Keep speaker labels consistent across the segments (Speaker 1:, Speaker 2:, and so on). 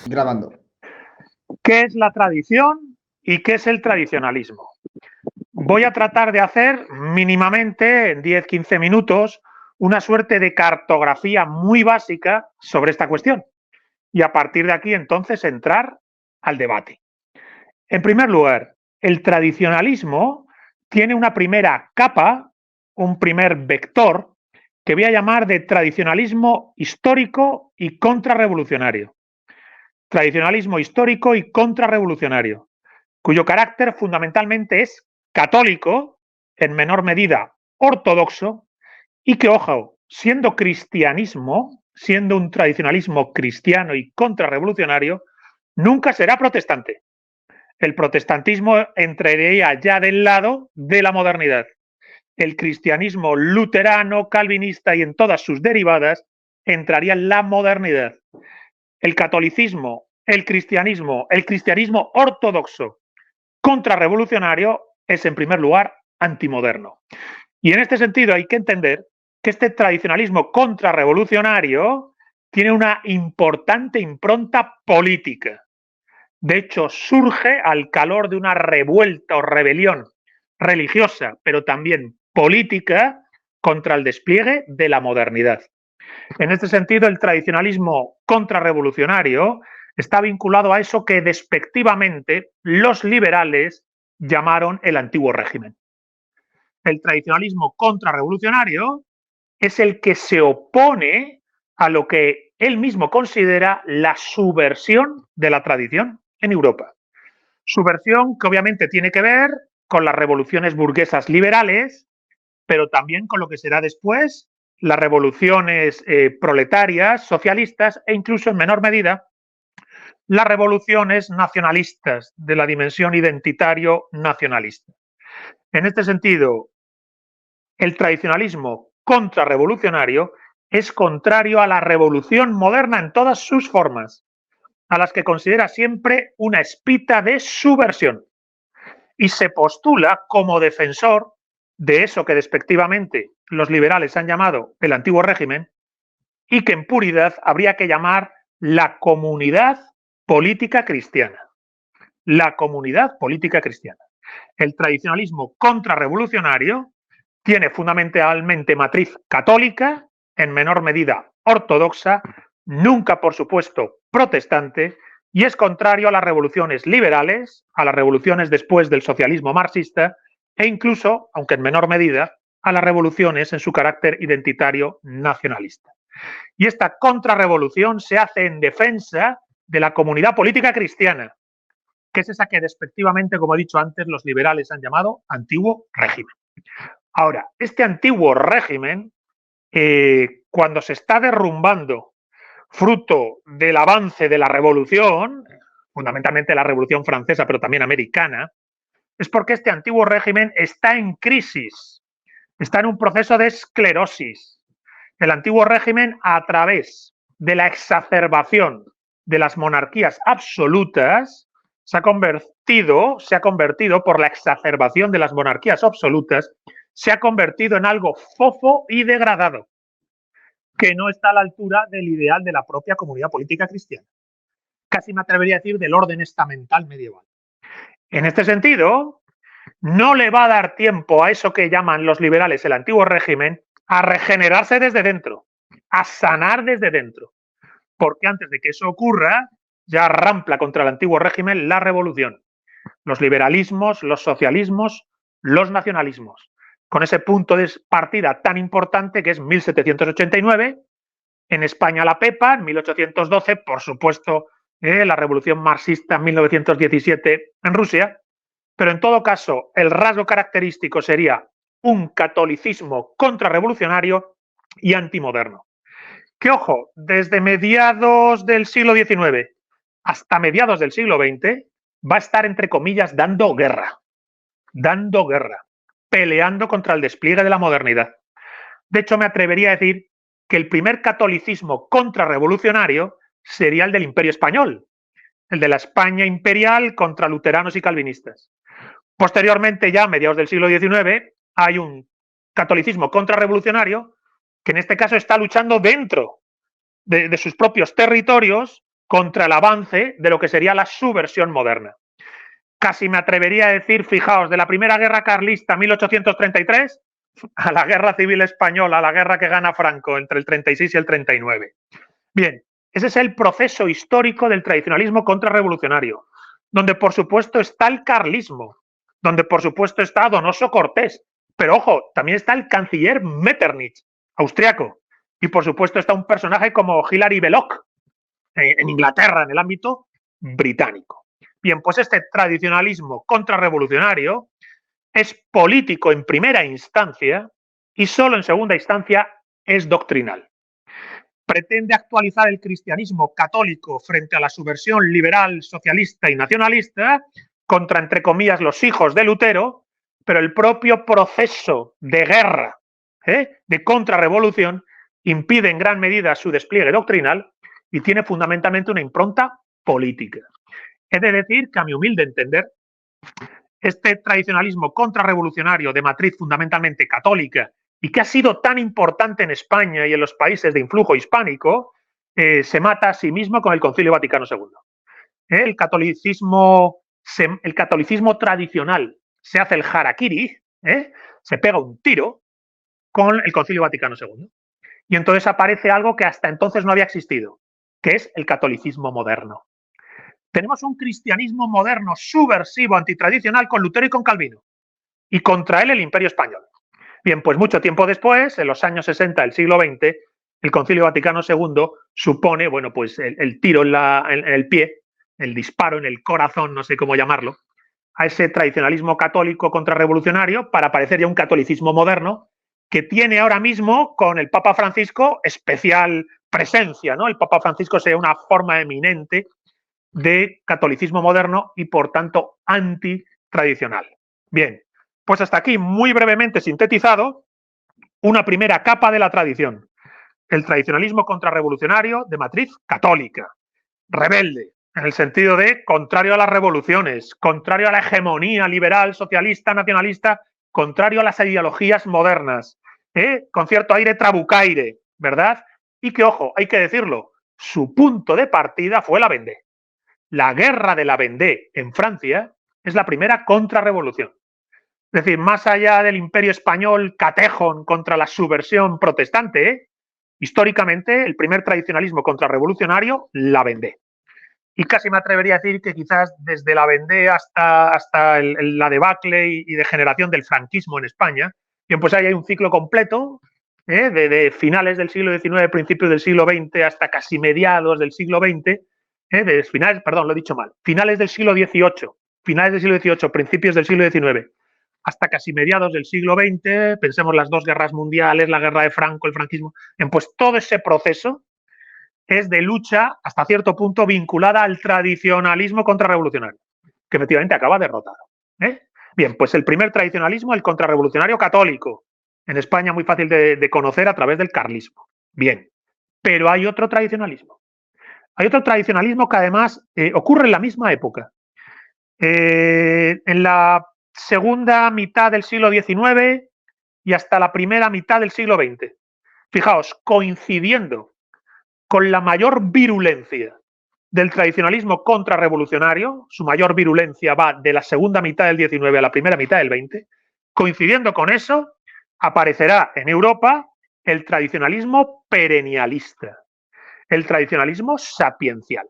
Speaker 1: Grabando.
Speaker 2: ¿Qué es la tradición y qué es el tradicionalismo? Voy a tratar de hacer mínimamente en 10-15 minutos una suerte de cartografía muy básica sobre esta cuestión y a partir de aquí entonces entrar al debate. En primer lugar, el tradicionalismo tiene una primera capa, un primer vector que voy a llamar de tradicionalismo histórico y contrarrevolucionario. Tradicionalismo histórico y contrarrevolucionario, cuyo carácter fundamentalmente es católico, en menor medida ortodoxo, y que, ojo, siendo cristianismo, siendo un tradicionalismo cristiano y contrarrevolucionario, nunca será protestante. El protestantismo entraría ya del lado de la modernidad. El cristianismo luterano, calvinista y en todas sus derivadas entraría en la modernidad. El catolicismo, el cristianismo ortodoxo contrarrevolucionario es, en primer lugar, antimoderno. Y en este sentido hay que entender que este tradicionalismo contrarrevolucionario tiene una importante impronta política. De hecho, surge al calor de una revuelta o rebelión religiosa, pero también política, contra el despliegue de la modernidad. En este sentido, el tradicionalismo contrarrevolucionario está vinculado a eso que despectivamente los liberales llamaron el antiguo régimen. El tradicionalismo contrarrevolucionario es el que se opone a lo que él mismo considera la subversión de la tradición en Europa. Subversión que obviamente tiene que ver con las revoluciones burguesas liberales, pero también con lo que será después las revoluciones proletarias, socialistas e incluso en menor medida las revoluciones nacionalistas de la dimensión identitario-nacionalista. En este sentido, el tradicionalismo contrarrevolucionario es contrario a la revolución moderna en todas sus formas, a las que considera siempre una espita de subversión, y se postula como defensor de eso que despectivamente los liberales han llamado el antiguo régimen y que en puridad habría que llamar la comunidad política cristiana. La comunidad política cristiana. El tradicionalismo contrarrevolucionario tiene fundamentalmente matriz católica, en menor medida ortodoxa, nunca, por supuesto, protestante, y es contrario a las revoluciones liberales, a las revoluciones después del socialismo marxista e incluso, aunque en menor medida, a las revoluciones en su carácter identitario nacionalista. Y esta contrarrevolución se hace en defensa de la comunidad política cristiana, que es esa que despectivamente, como he dicho antes, los liberales han llamado antiguo régimen. Ahora, este antiguo régimen, cuando se está derrumbando fruto del avance de la revolución, fundamentalmente la revolución francesa, pero también americana, es porque este antiguo régimen está en crisis, está en un proceso de esclerosis. El antiguo régimen, a través de la exacerbación de las monarquías absolutas, se ha convertido por la exacerbación de las monarquías absolutas, se ha convertido en algo fofo y degradado, que no está a la altura del ideal de la propia comunidad política cristiana. Casi me atrevería a decir del orden estamental medieval. En este sentido, no le va a dar tiempo a eso que llaman los liberales el antiguo régimen a regenerarse desde dentro, a sanar desde dentro, porque antes de que eso ocurra, ya rampla contra el antiguo régimen la revolución, los liberalismos, los socialismos, los nacionalismos, con ese punto de partida tan importante que es 1789, en España la Pepa, en 1812, por supuesto, la revolución marxista en 1917 en Rusia, pero en todo caso el rasgo característico sería un catolicismo contrarrevolucionario y antimoderno. Que, ojo, desde mediados del siglo XIX hasta mediados del siglo XX va a estar, entre comillas, dando guerra, peleando contra el despliegue de la modernidad. De hecho, me atrevería a decir que el primer catolicismo contrarrevolucionario sería el del Imperio Español, el de la España imperial contra luteranos y calvinistas. Posteriormente, ya a mediados del siglo XIX, hay un catolicismo contrarrevolucionario que en este caso está luchando dentro de sus propios territorios contra el avance de lo que sería la subversión moderna. Casi me atrevería a decir, fijaos, de la primera guerra carlista, 1833, a la guerra civil española, a la guerra que gana Franco entre el 36 y el 39. Bien, ese es el proceso histórico del tradicionalismo contrarrevolucionario, donde por supuesto está el carlismo, donde por supuesto está Donoso Cortés, pero ojo, también está el canciller Metternich, austriaco, y por supuesto está un personaje como Hilary Belloc, en Inglaterra, en el ámbito británico. Bien, pues este tradicionalismo contrarrevolucionario es político en primera instancia y solo en segunda instancia es doctrinal. Pretende actualizar el cristianismo católico frente a la subversión liberal, socialista y nacionalista contra, entre comillas, los hijos de Lutero, pero el propio proceso de guerra, de contrarrevolución, impide en gran medida su despliegue doctrinal y tiene fundamentalmente una impronta política. He de decir que, a mi humilde entender, este tradicionalismo contrarrevolucionario de matriz fundamentalmente católica y que ha sido tan importante en España y en los países de influjo hispánico, se mata a sí mismo con el Concilio Vaticano II. El catolicismo tradicional se hace el harakiri, se pega un tiro con el Concilio Vaticano II. Y entonces aparece algo que hasta entonces no había existido, que es el catolicismo moderno. Tenemos un cristianismo moderno subversivo, antitradicional, con Lutero y con Calvino, y contra él el Imperio Español. Bien, pues mucho tiempo después, en los años 60 del siglo XX, el Concilio Vaticano II supone, bueno, pues el tiro en el pie, el disparo en el corazón, no sé cómo llamarlo, a ese tradicionalismo católico contrarrevolucionario para parecer ya un catolicismo moderno que tiene ahora mismo con el Papa Francisco especial presencia, ¿no? El Papa Francisco sería una forma eminente de catolicismo moderno y, por tanto, antitradicional. Bien, pues hasta aquí, muy brevemente sintetizado, una primera capa de la tradición. El tradicionalismo contrarrevolucionario de matriz católica, rebelde, en el sentido de contrario a las revoluciones, contrario a la hegemonía liberal, socialista, nacionalista, contrario a las ideologías modernas, con cierto aire trabucaire, ¿verdad? Y que, ojo, hay que decirlo, su punto de partida fue la Vendée. La guerra de la Vendée en Francia es la primera contrarrevolución. Es decir, más allá del imperio español catejón contra la subversión protestante, históricamente el primer tradicionalismo contrarrevolucionario, la Vendée. Y casi me atrevería a decir que quizás desde la Vendée hasta la debacle y degeneración del franquismo en España, bien, pues ahí hay un ciclo completo de finales del siglo XIX, principios del siglo XX, hasta casi mediados del siglo XX, lo he dicho mal, finales del siglo XVIII, principios del siglo XIX, hasta casi mediados del siglo XX, pensemos las dos guerras mundiales, la guerra de Franco, el franquismo, pues todo ese proceso es de lucha hasta cierto punto vinculada al tradicionalismo contrarrevolucionario, que efectivamente acaba derrotado. Bien, pues el primer tradicionalismo, el contrarrevolucionario católico, en España muy fácil de conocer a través del carlismo. Bien, pero hay otro tradicionalismo. Hay otro tradicionalismo que además ocurre en la misma época. En la segunda mitad del siglo XIX y hasta la primera mitad del siglo XX. Fijaos, coincidiendo con la mayor virulencia del tradicionalismo contrarrevolucionario, su mayor virulencia va de la segunda mitad del XIX a la primera mitad del XX, coincidiendo con eso, aparecerá en Europa el tradicionalismo perennialista, el tradicionalismo sapiencial,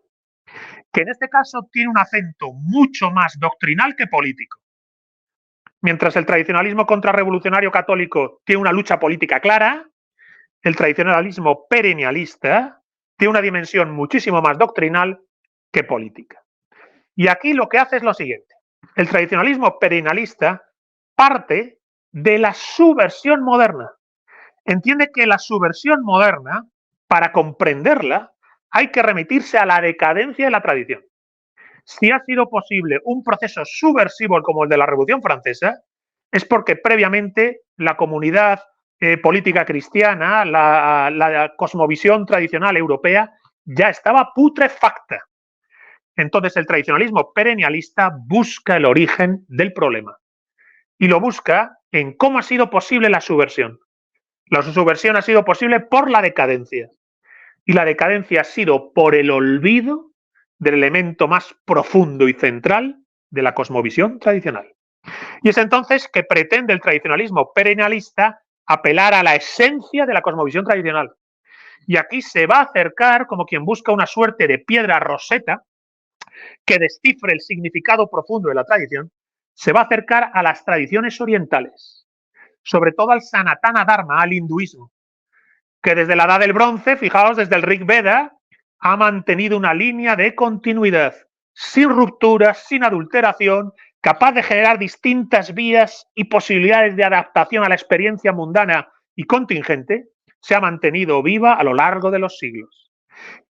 Speaker 2: que en este caso tiene un acento mucho más doctrinal que político. Mientras el tradicionalismo contrarrevolucionario católico tiene una lucha política clara, el tradicionalismo perennialista tiene una dimensión muchísimo más doctrinal que política. Y aquí lo que hace es lo siguiente. El tradicionalismo perennialista parte de la subversión moderna. Entiende que la subversión moderna, para comprenderla, hay que remitirse a la decadencia de la tradición. Si ha sido posible un proceso subversivo como el de la Revolución Francesa, es porque previamente la comunidad política cristiana, la cosmovisión tradicional europea, ya estaba putrefacta. Entonces el tradicionalismo perennialista busca el origen del problema y lo busca en cómo ha sido posible la subversión. La subversión ha sido posible por la decadencia y la decadencia ha sido por el olvido del elemento más profundo y central de la cosmovisión tradicional. Y es entonces que pretende el tradicionalismo perennialista apelar a la esencia de la cosmovisión tradicional. Y aquí se va a acercar como quien busca una suerte de piedra roseta que descifre el significado profundo de la tradición, se va a acercar a las tradiciones orientales, sobre todo al Sanatana Dharma, al hinduismo, que desde la Edad del Bronce, fijaos, desde el Rig Veda, ha mantenido una línea de continuidad, sin rupturas, sin adulteración, capaz de generar distintas vías y posibilidades de adaptación a la experiencia mundana y contingente, se ha mantenido viva a lo largo de los siglos.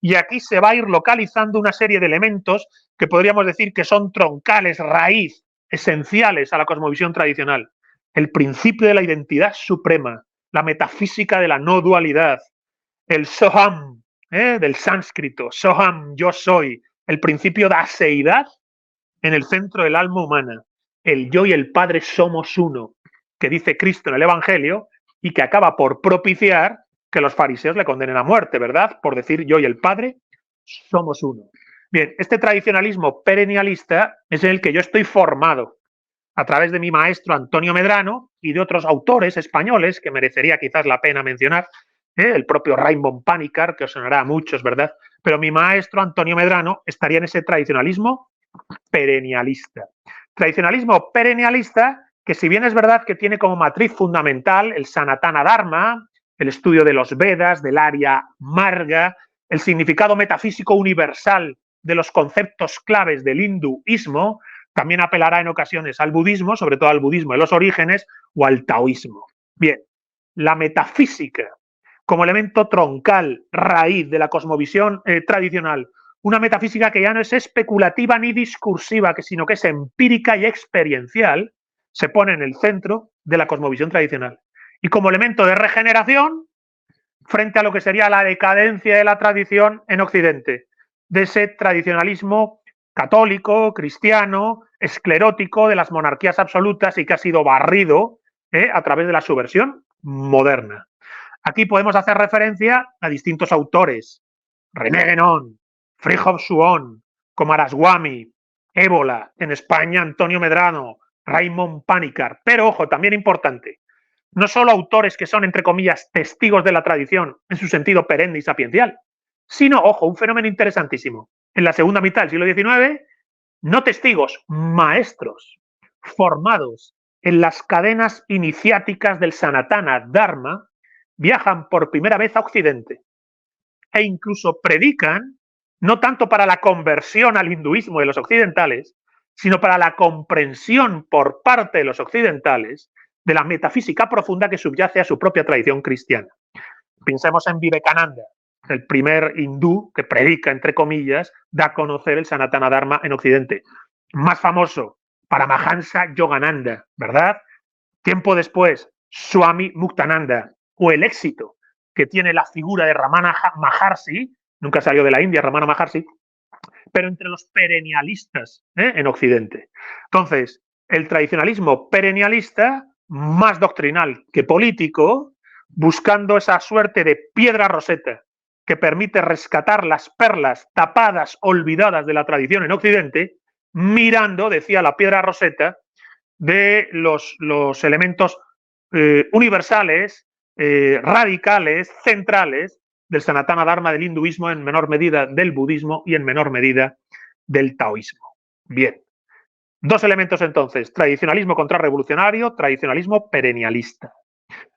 Speaker 2: Y aquí se va a ir localizando una serie de elementos que podríamos decir que son troncales, raíz, esenciales a la cosmovisión tradicional. El principio de la identidad suprema, la metafísica de la no dualidad, el Soham, del sánscrito, Soham, yo soy, el principio de aseidad en el centro del alma humana, el yo y el Padre somos uno, que dice Cristo en el Evangelio y que acaba por propiciar que los fariseos le condenen a muerte, ¿verdad? Por decir yo y el Padre somos uno. Bien, este tradicionalismo perennialista es en el que yo estoy formado a través de mi maestro Antonio Medrano y de otros autores españoles que merecería quizás la pena mencionar, el propio Raimon Panikkar, que os sonará a muchos, ¿verdad? Pero mi maestro Antonio Medrano estaría en ese tradicionalismo perennialista. Tradicionalismo perennialista que, si bien es verdad que tiene como matriz fundamental el Sanatana Dharma, el estudio de los Vedas, del Arya Marga, el significado metafísico universal de los conceptos claves del hinduismo, también apelará en ocasiones al budismo, sobre todo al budismo de los orígenes, o al taoísmo. Bien, la metafísica como elemento troncal, raíz de la cosmovisión tradicional, una metafísica que ya no es especulativa ni discursiva, sino que es empírica y experiencial, se pone en el centro de la cosmovisión tradicional. Y como elemento de regeneración, frente a lo que sería la decadencia de la tradición en Occidente, de ese tradicionalismo católico, cristiano, esclerótico, de las monarquías absolutas y que ha sido barrido a través de la subversión moderna. Aquí podemos hacer referencia a distintos autores: René Guénon, Fridtjof Schuon, Coomaraswamy, Ébola, en España Antonio Medrano, Raimon Panikkar. Pero ojo, también importante, no solo autores que son, entre comillas, testigos de la tradición en su sentido perenne y sapiencial, sino, ojo, un fenómeno interesantísimo. En la segunda mitad del siglo XIX, no testigos, maestros, formados en las cadenas iniciáticas del Sanatana Dharma, viajan por primera vez a Occidente e incluso predican, no tanto para la conversión al hinduismo de los occidentales, sino para la comprensión por parte de los occidentales de la metafísica profunda que subyace a su propia tradición cristiana. Pensemos en Vivekananda, el primer hindú que predica, entre comillas, da a conocer el Sanatana Dharma en Occidente. Más famoso, Paramahansa Yogananda, ¿verdad? Tiempo después, Swami Muktananda, o el éxito que tiene la figura de Ramana Maharshi, nunca salió de la India Ramana Maharshi, pero entre los perennialistas en Occidente. Entonces, el tradicionalismo perennialista, más doctrinal que político, buscando esa suerte de piedra roseta que permite rescatar las perlas tapadas, olvidadas de la tradición en Occidente, mirando, decía la piedra roseta, de los elementos universales, radicales, centrales del Sanatana Dharma del hinduismo, en menor medida del budismo y en menor medida del taoísmo. Bien, dos elementos entonces: tradicionalismo contrarrevolucionario, tradicionalismo perennialista.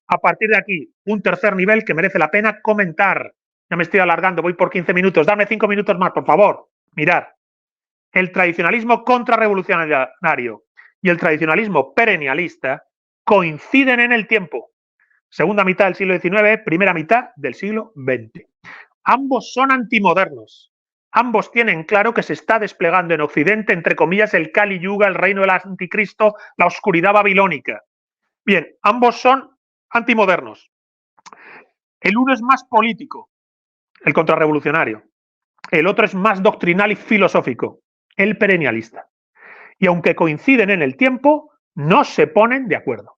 Speaker 2: A partir de aquí, un tercer nivel que merece la pena comentar. Ya me estoy alargando, voy por 15 minutos, dame 5 minutos más, por favor. Mirad, el tradicionalismo contrarrevolucionario y el tradicionalismo perennialista coinciden en el tiempo. Segunda mitad del siglo XIX, primera mitad del siglo XX. Ambos son antimodernos. Ambos tienen claro que se está desplegando en Occidente, entre comillas, el Kali Yuga, el reino del anticristo, la oscuridad babilónica. Bien, ambos son antimodernos. El uno es más político, el contrarrevolucionario. El otro es más doctrinal y filosófico, el perennialista. Y aunque coinciden en el tiempo, no se ponen de acuerdo.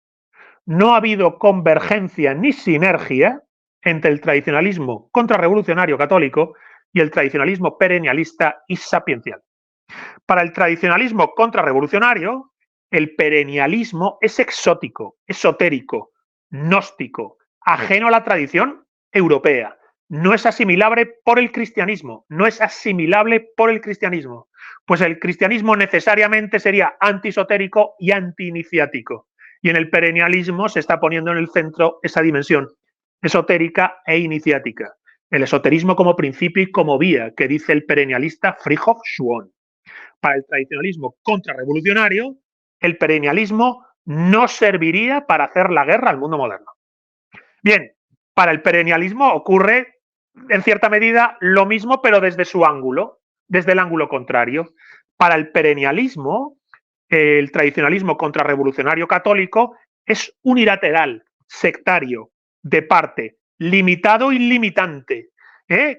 Speaker 2: No ha habido convergencia ni sinergia entre el tradicionalismo contrarrevolucionario católico y el tradicionalismo perennialista y sapiencial. Para el tradicionalismo contrarrevolucionario, el perennialismo es exótico, esotérico, gnóstico, ajeno a la tradición europea. No es asimilable por el cristianismo, no es asimilable por el cristianismo, pues el cristianismo necesariamente sería antiesotérico y antiiniciático. Y en el perennialismo se está poniendo en el centro esa dimensión esotérica e iniciática. El esoterismo como principio y como vía, que dice el perennialista Fridtjof Schwann. Para el tradicionalismo contrarrevolucionario, el perennialismo no serviría para hacer la guerra al mundo moderno. Bien, para el perennialismo ocurre en cierta medida lo mismo, pero desde su ángulo, desde el ángulo contrario. Para el perennialismo, el tradicionalismo contrarrevolucionario católico es unilateral, sectario, de parte, limitado y limitante,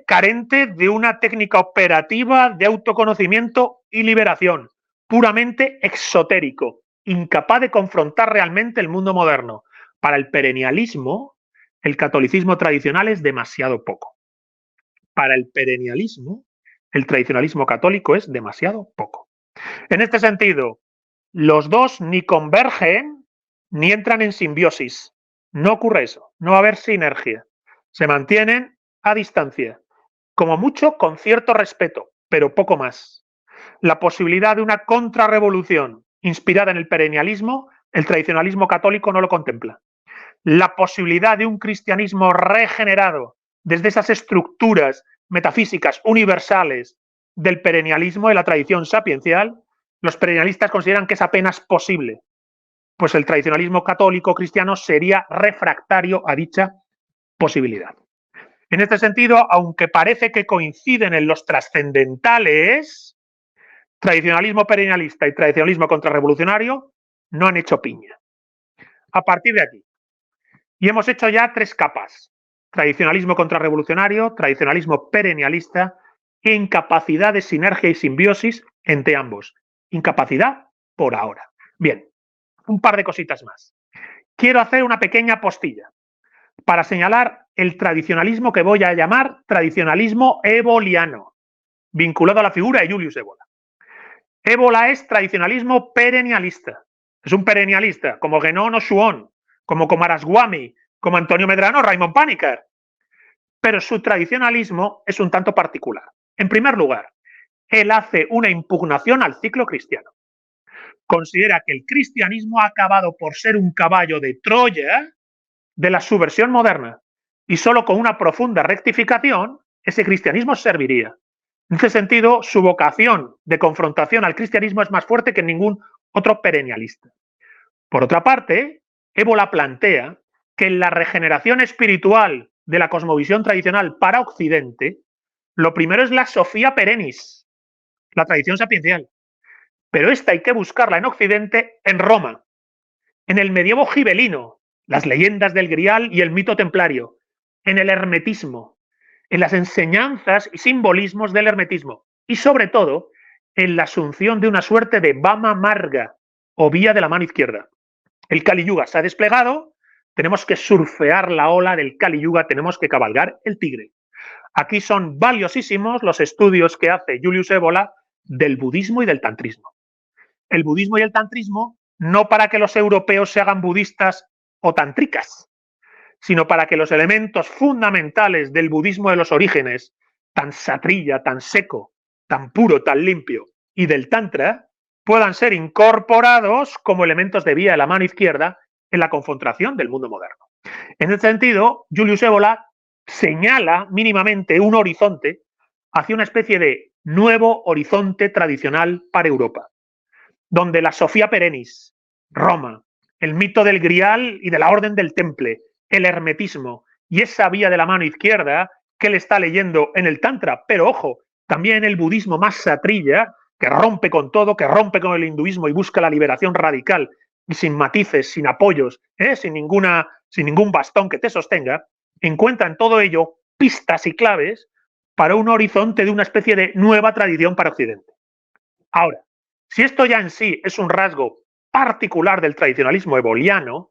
Speaker 2: carente de una técnica operativa de autoconocimiento y liberación, puramente exotérico, incapaz de confrontar realmente el mundo moderno. Para el perennialismo, el catolicismo tradicional es demasiado poco. Para el perennialismo, el tradicionalismo católico es demasiado poco. En este sentido, los dos ni convergen ni entran en simbiosis. No ocurre eso, no va a haber sinergia. Se mantienen a distancia, como mucho con cierto respeto, pero poco más. La posibilidad de una contrarrevolución inspirada en el perennialismo, el tradicionalismo católico no lo contempla. La posibilidad de un cristianismo regenerado desde esas estructuras metafísicas universales del perennialismo y la tradición sapiencial, los perennialistas consideran que es apenas posible, pues el tradicionalismo católico cristiano sería refractario a dicha posibilidad. En este sentido, aunque parece que coinciden en los trascendentales, tradicionalismo perennialista y tradicionalismo contrarrevolucionario no han hecho piña. A partir de aquí, y hemos hecho ya 3 capas: tradicionalismo contrarrevolucionario, tradicionalismo perennialista e incapacidad de sinergia y simbiosis entre ambos. Incapacidad por ahora. Bien, un par de cositas más. Quiero hacer una pequeña postilla para señalar el tradicionalismo que voy a llamar tradicionalismo eboliano, vinculado a la figura de Julius Evola. Evola es tradicionalismo perennialista. Es un perennialista, como Guénon o Schwann, como Comaraswamy, como Antonio Medrano o Raymond Panikkar. Pero su tradicionalismo es un tanto particular. En primer lugar, él hace una impugnación al ciclo cristiano. Considera que el cristianismo ha acabado por ser un caballo de Troya de la subversión moderna y solo con una profunda rectificación ese cristianismo serviría. En ese sentido, su vocación de confrontación al cristianismo es más fuerte que en ningún otro perennialista. Por otra parte, Evola plantea que en la regeneración espiritual de la cosmovisión tradicional para Occidente, lo primero es la Sofía Perennis, la tradición sapiencial. Pero esta hay que buscarla en Occidente, en Roma, en el medievo gibelino, las leyendas del Grial y el mito templario, en el hermetismo, en las enseñanzas y simbolismos del hermetismo y sobre todo en la asunción de una suerte de Vama Marga o vía de la mano izquierda. El Kali Yuga se ha desplegado, tenemos que surfear la ola del Kali Yuga, tenemos que cabalgar el tigre. Aquí son valiosísimos los estudios que hace Julius Evola del budismo y del tantrismo. El budismo y el tantrismo no para que los europeos se hagan budistas o tantricas, sino para que los elementos fundamentales del budismo de los orígenes, tan satrilla, tan seco, tan puro, tan limpio, y del tantra, puedan ser incorporados como elementos de vía de la mano izquierda en la confrontación del mundo moderno. En ese sentido, Julius Evola señala mínimamente un horizonte hacia una especie de nuevo horizonte tradicional para Europa, donde la Sofía Perennis, Roma, el mito del Grial y de la Orden del Temple, el hermetismo y esa vía de la mano izquierda que él está leyendo en el Tantra, pero ojo, también en el budismo más satrilla, que rompe con todo, que rompe con el hinduismo y busca la liberación radical y sin matices, sin apoyos, sin ningún bastón que te sostenga, encuentra en todo ello pistas y claves para un horizonte de una especie de nueva tradición para Occidente. Ahora, si esto ya en sí es un rasgo particular del tradicionalismo eboliano,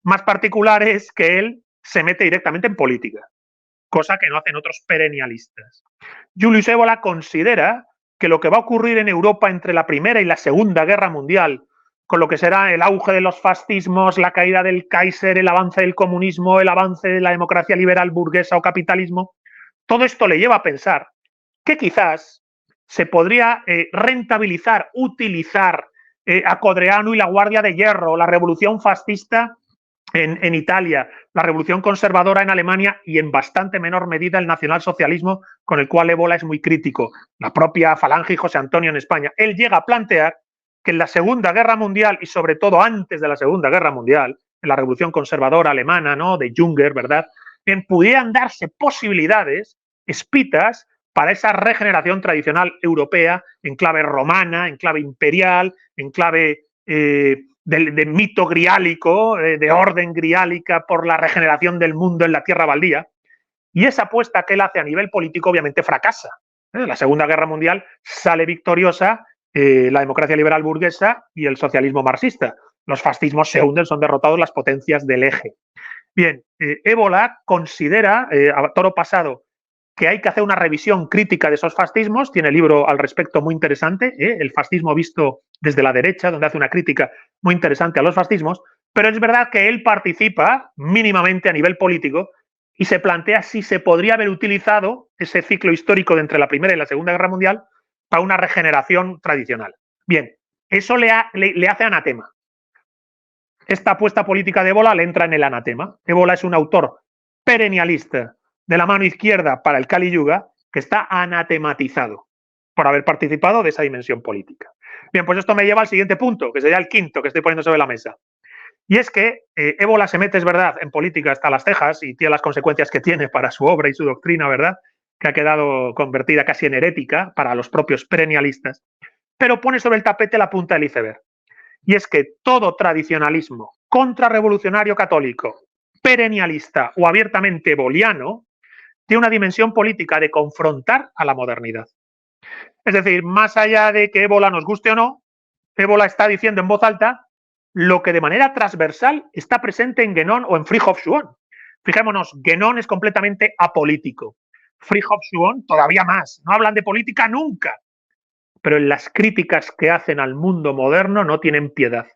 Speaker 2: más particular es que él se mete directamente en política. cosa que no hacen otros perennialistas. Julius Evola considera que lo que va a ocurrir en Europa entre la Primera y la Segunda Guerra Mundial, con lo que será el auge de los fascismos, la caída del Kaiser, el avance del comunismo, el avance de la democracia liberal burguesa o capitalismo, todo esto le lleva a pensar que quizás se podría rentabilizar, utilizar a Codreanu y la Guardia de Hierro, la revolución fascista en Italia, la revolución conservadora en Alemania y en bastante menor medida el nacionalsocialismo, con el cual Evola es muy crítico, la propia Falange y José Antonio en España. Él llega a plantear que en la Segunda Guerra Mundial y sobre todo antes de la Segunda Guerra Mundial, en la revolución conservadora alemana, ¿no?, de Junger, ¿verdad?, bien, pudieran darse posibilidades, espitas, para esa regeneración tradicional europea en clave romana, en clave imperial, en clave de mito griálico, de orden griálica por la regeneración del mundo en la tierra baldía. Y esa apuesta que él hace a nivel político obviamente fracasa. La Segunda Guerra Mundial sale victoriosa la democracia liberal burguesa y el socialismo marxista. Los fascismos se hunden, son derrotados las potencias del eje. Bien, Evola considera, a toro pasado, que hay que hacer una revisión crítica de esos fascismos. Tiene libro al respecto muy interesante, El fascismo visto desde la derecha, donde hace una crítica muy interesante a los fascismos, pero es verdad que él participa mínimamente a nivel político y se plantea si se podría haber utilizado ese ciclo histórico de entre la Primera y la Segunda Guerra Mundial para una regeneración tradicional. Bien, eso le hace anatema. Esta apuesta política de Evola le entra en el anatema. Evola es un autor perennialista de la mano izquierda para el Kali Yuga, que está anatematizado por haber participado de esa dimensión política. Bien, pues esto me lleva al siguiente punto, que sería el quinto que estoy poniendo sobre la mesa. Y es que Evola se mete, es verdad, en política hasta las cejas y tiene las consecuencias que tiene para su obra y su doctrina, ¿verdad?, que ha quedado convertida casi en herética para los propios perennialistas, pero pone sobre el tapete la punta del iceberg. Y es que todo tradicionalismo contrarrevolucionario católico, perennialista o abiertamente eboliano tiene una dimensión política de confrontar a la modernidad. Es decir, más allá de que Evola nos guste o no, Evola está diciendo en voz alta lo que de manera transversal está presente en Guénon o en Frijolf Schuon. Fijémonos, Guénon es completamente apolítico. Frijolf Schuon todavía más. No hablan de política nunca. Pero en las críticas que hacen al mundo moderno no tienen piedad.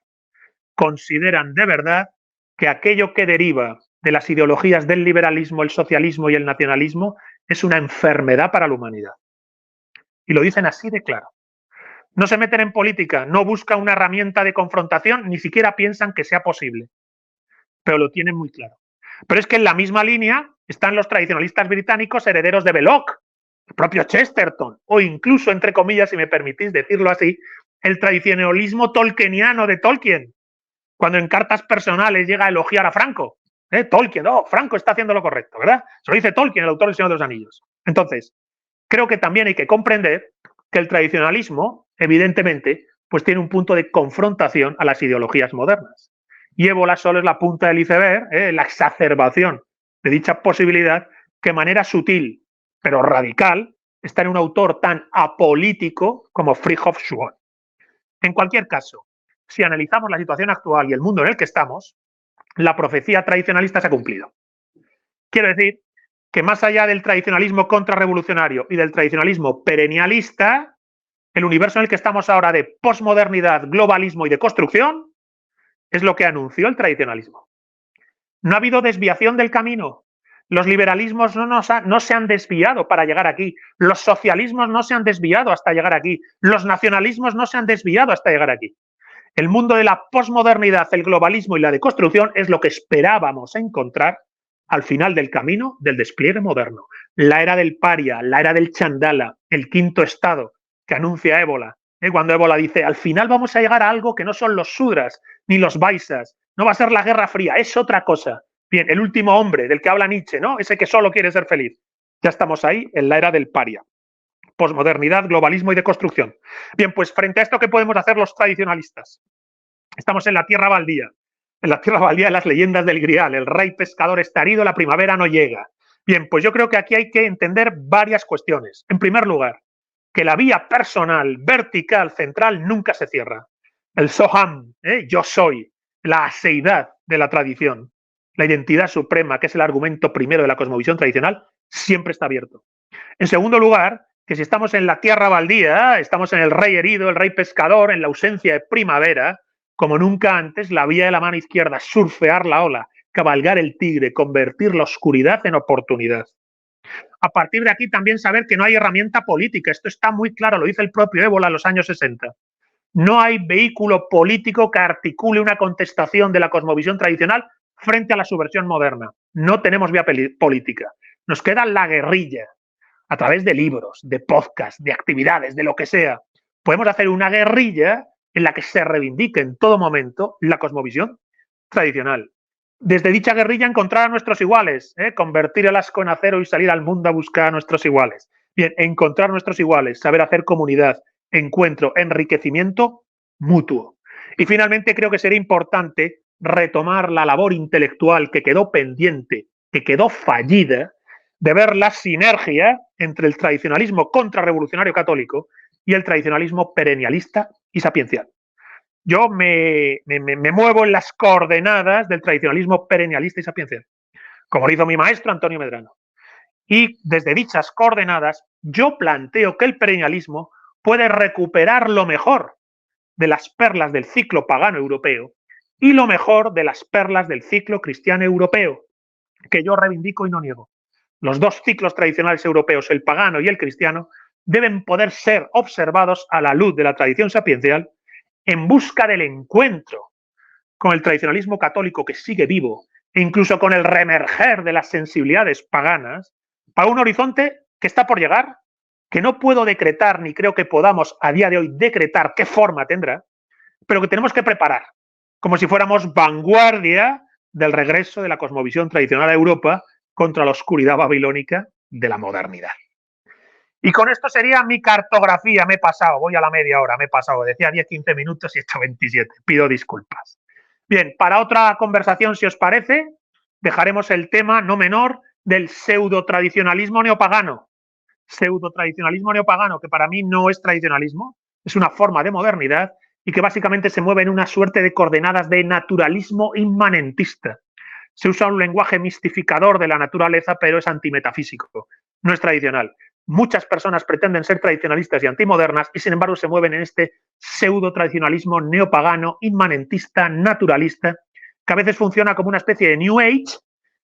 Speaker 2: Consideran de verdad que aquello que deriva de las ideologías del liberalismo, el socialismo y el nacionalismo es una enfermedad para la humanidad. Y lo dicen así de claro. No se meten en política, no buscan una herramienta de confrontación, ni siquiera piensan que sea posible. Pero lo tienen muy claro. Pero es que en la misma línea están los tradicionalistas británicos herederos de Belloc, el propio Chesterton, o incluso, entre comillas, si me permitís decirlo así, el tradicionalismo tolkieniano de Tolkien, cuando en cartas personales llega a elogiar a Franco. Tolkien, Franco está haciendo lo correcto, ¿verdad? Se lo dice Tolkien, el autor del Señor de los Anillos. Entonces, creo que también hay que comprender que el tradicionalismo, evidentemente, pues tiene un punto de confrontación a las ideologías modernas. Y Evola solo es la punta del iceberg, la exacerbación de dicha posibilidad que de manera sutil, pero radical, está en un autor tan apolítico como Frijolf Schuon. En cualquier caso, si analizamos la situación actual y el mundo en el que estamos, la profecía tradicionalista se ha cumplido. Quiero decir que más allá del tradicionalismo contrarrevolucionario y del tradicionalismo perennialista, el universo en el que estamos ahora de posmodernidad, globalismo y de construcción es lo que anunció el tradicionalismo. No ha habido desviación del camino. Los liberalismos no se han desviado para llegar aquí. Los socialismos no se han desviado hasta llegar aquí. Los nacionalismos no se han desviado hasta llegar aquí. El mundo de la posmodernidad, el globalismo y la deconstrucción es lo que esperábamos encontrar al final del camino del despliegue moderno. La era del paria, la era del chandala, el quinto estado que anuncia Evola. Cuando Evola dice, al final vamos a llegar a algo que no son los sudras ni los baisas, no va a ser la Guerra Fría, es otra cosa. Bien, el último hombre del que habla Nietzsche, ¿no? Ese que solo quiere ser feliz. Ya estamos ahí en la era del paria. Posmodernidad, globalismo y deconstrucción. Bien, pues frente a esto, ¿qué podemos hacer los tradicionalistas? Estamos en la tierra baldía. En la tierra baldía de las leyendas del Grial. El rey pescador está herido, la primavera no llega. Bien, pues yo creo que aquí hay que entender varias cuestiones. En primer lugar, que la vía personal, vertical, central, nunca se cierra. El Soham, yo soy, la aseidad de la tradición, la identidad suprema, que es el argumento primero de la cosmovisión tradicional, siempre está abierto. En segundo lugar, que si estamos en la tierra baldía, estamos en el rey herido, el rey pescador, en la ausencia de primavera, como nunca antes, la vía de la mano izquierda, surfear la ola, cabalgar el tigre, convertir la oscuridad en oportunidad. A partir de aquí también saber que no hay herramienta política. Esto está muy claro, lo dice el propio Ébola en los años 60. No hay vehículo político que articule una contestación de la cosmovisión tradicional frente a la subversión moderna. No tenemos vía política. Nos queda la guerrilla, a través de libros, de podcasts, de actividades, de lo que sea. Podemos hacer una guerrilla en la que se reivindique en todo momento la cosmovisión tradicional. Desde dicha guerrilla encontrar a nuestros iguales, convertir el asco en acero y salir al mundo a buscar a nuestros iguales. Bien, encontrar nuestros iguales, saber hacer comunidad, encuentro, enriquecimiento mutuo. Y finalmente creo que sería importante retomar la labor intelectual que quedó pendiente, que quedó fallida, de ver la sinergia entre el tradicionalismo contrarrevolucionario católico y el tradicionalismo perennialista y sapiencial. Yo me muevo en las coordenadas del tradicionalismo perennialista y sapiencial, como lo hizo mi maestro Antonio Medrano. Y desde dichas coordenadas, yo planteo que el perennialismo puede recuperar lo mejor de las perlas del ciclo pagano europeo y lo mejor de las perlas del ciclo cristiano europeo, que yo reivindico y no niego. Los dos ciclos tradicionales europeos, el pagano y el cristiano, deben poder ser observados a la luz de la tradición sapiencial en busca del encuentro con el tradicionalismo católico que sigue vivo e incluso con el reemerger de las sensibilidades paganas para un horizonte que está por llegar, que no puedo decretar ni creo que podamos a día de hoy decretar qué forma tendrá, pero que tenemos que preparar, como si fuéramos vanguardia del regreso de la cosmovisión tradicional a Europa contra la oscuridad babilónica de la modernidad. Y con esto sería mi cartografía. Me he pasado, voy a la media hora, me he pasado. Decía 10-15 minutos y he hecho 27. Pido disculpas. Bien, para otra conversación, si os parece, dejaremos el tema no menor del pseudo-tradicionalismo neopagano. Pseudo-tradicionalismo neopagano, que para mí no es tradicionalismo, es una forma de modernidad y que básicamente se mueve en una suerte de coordenadas de naturalismo inmanentista. Se usa un lenguaje mistificador de la naturaleza, pero es antimetafísico, no es tradicional. Muchas personas pretenden ser tradicionalistas y antimodernas y sin embargo se mueven en este pseudo tradicionalismo neopagano, inmanentista, naturalista, que a veces funciona como una especie de New Age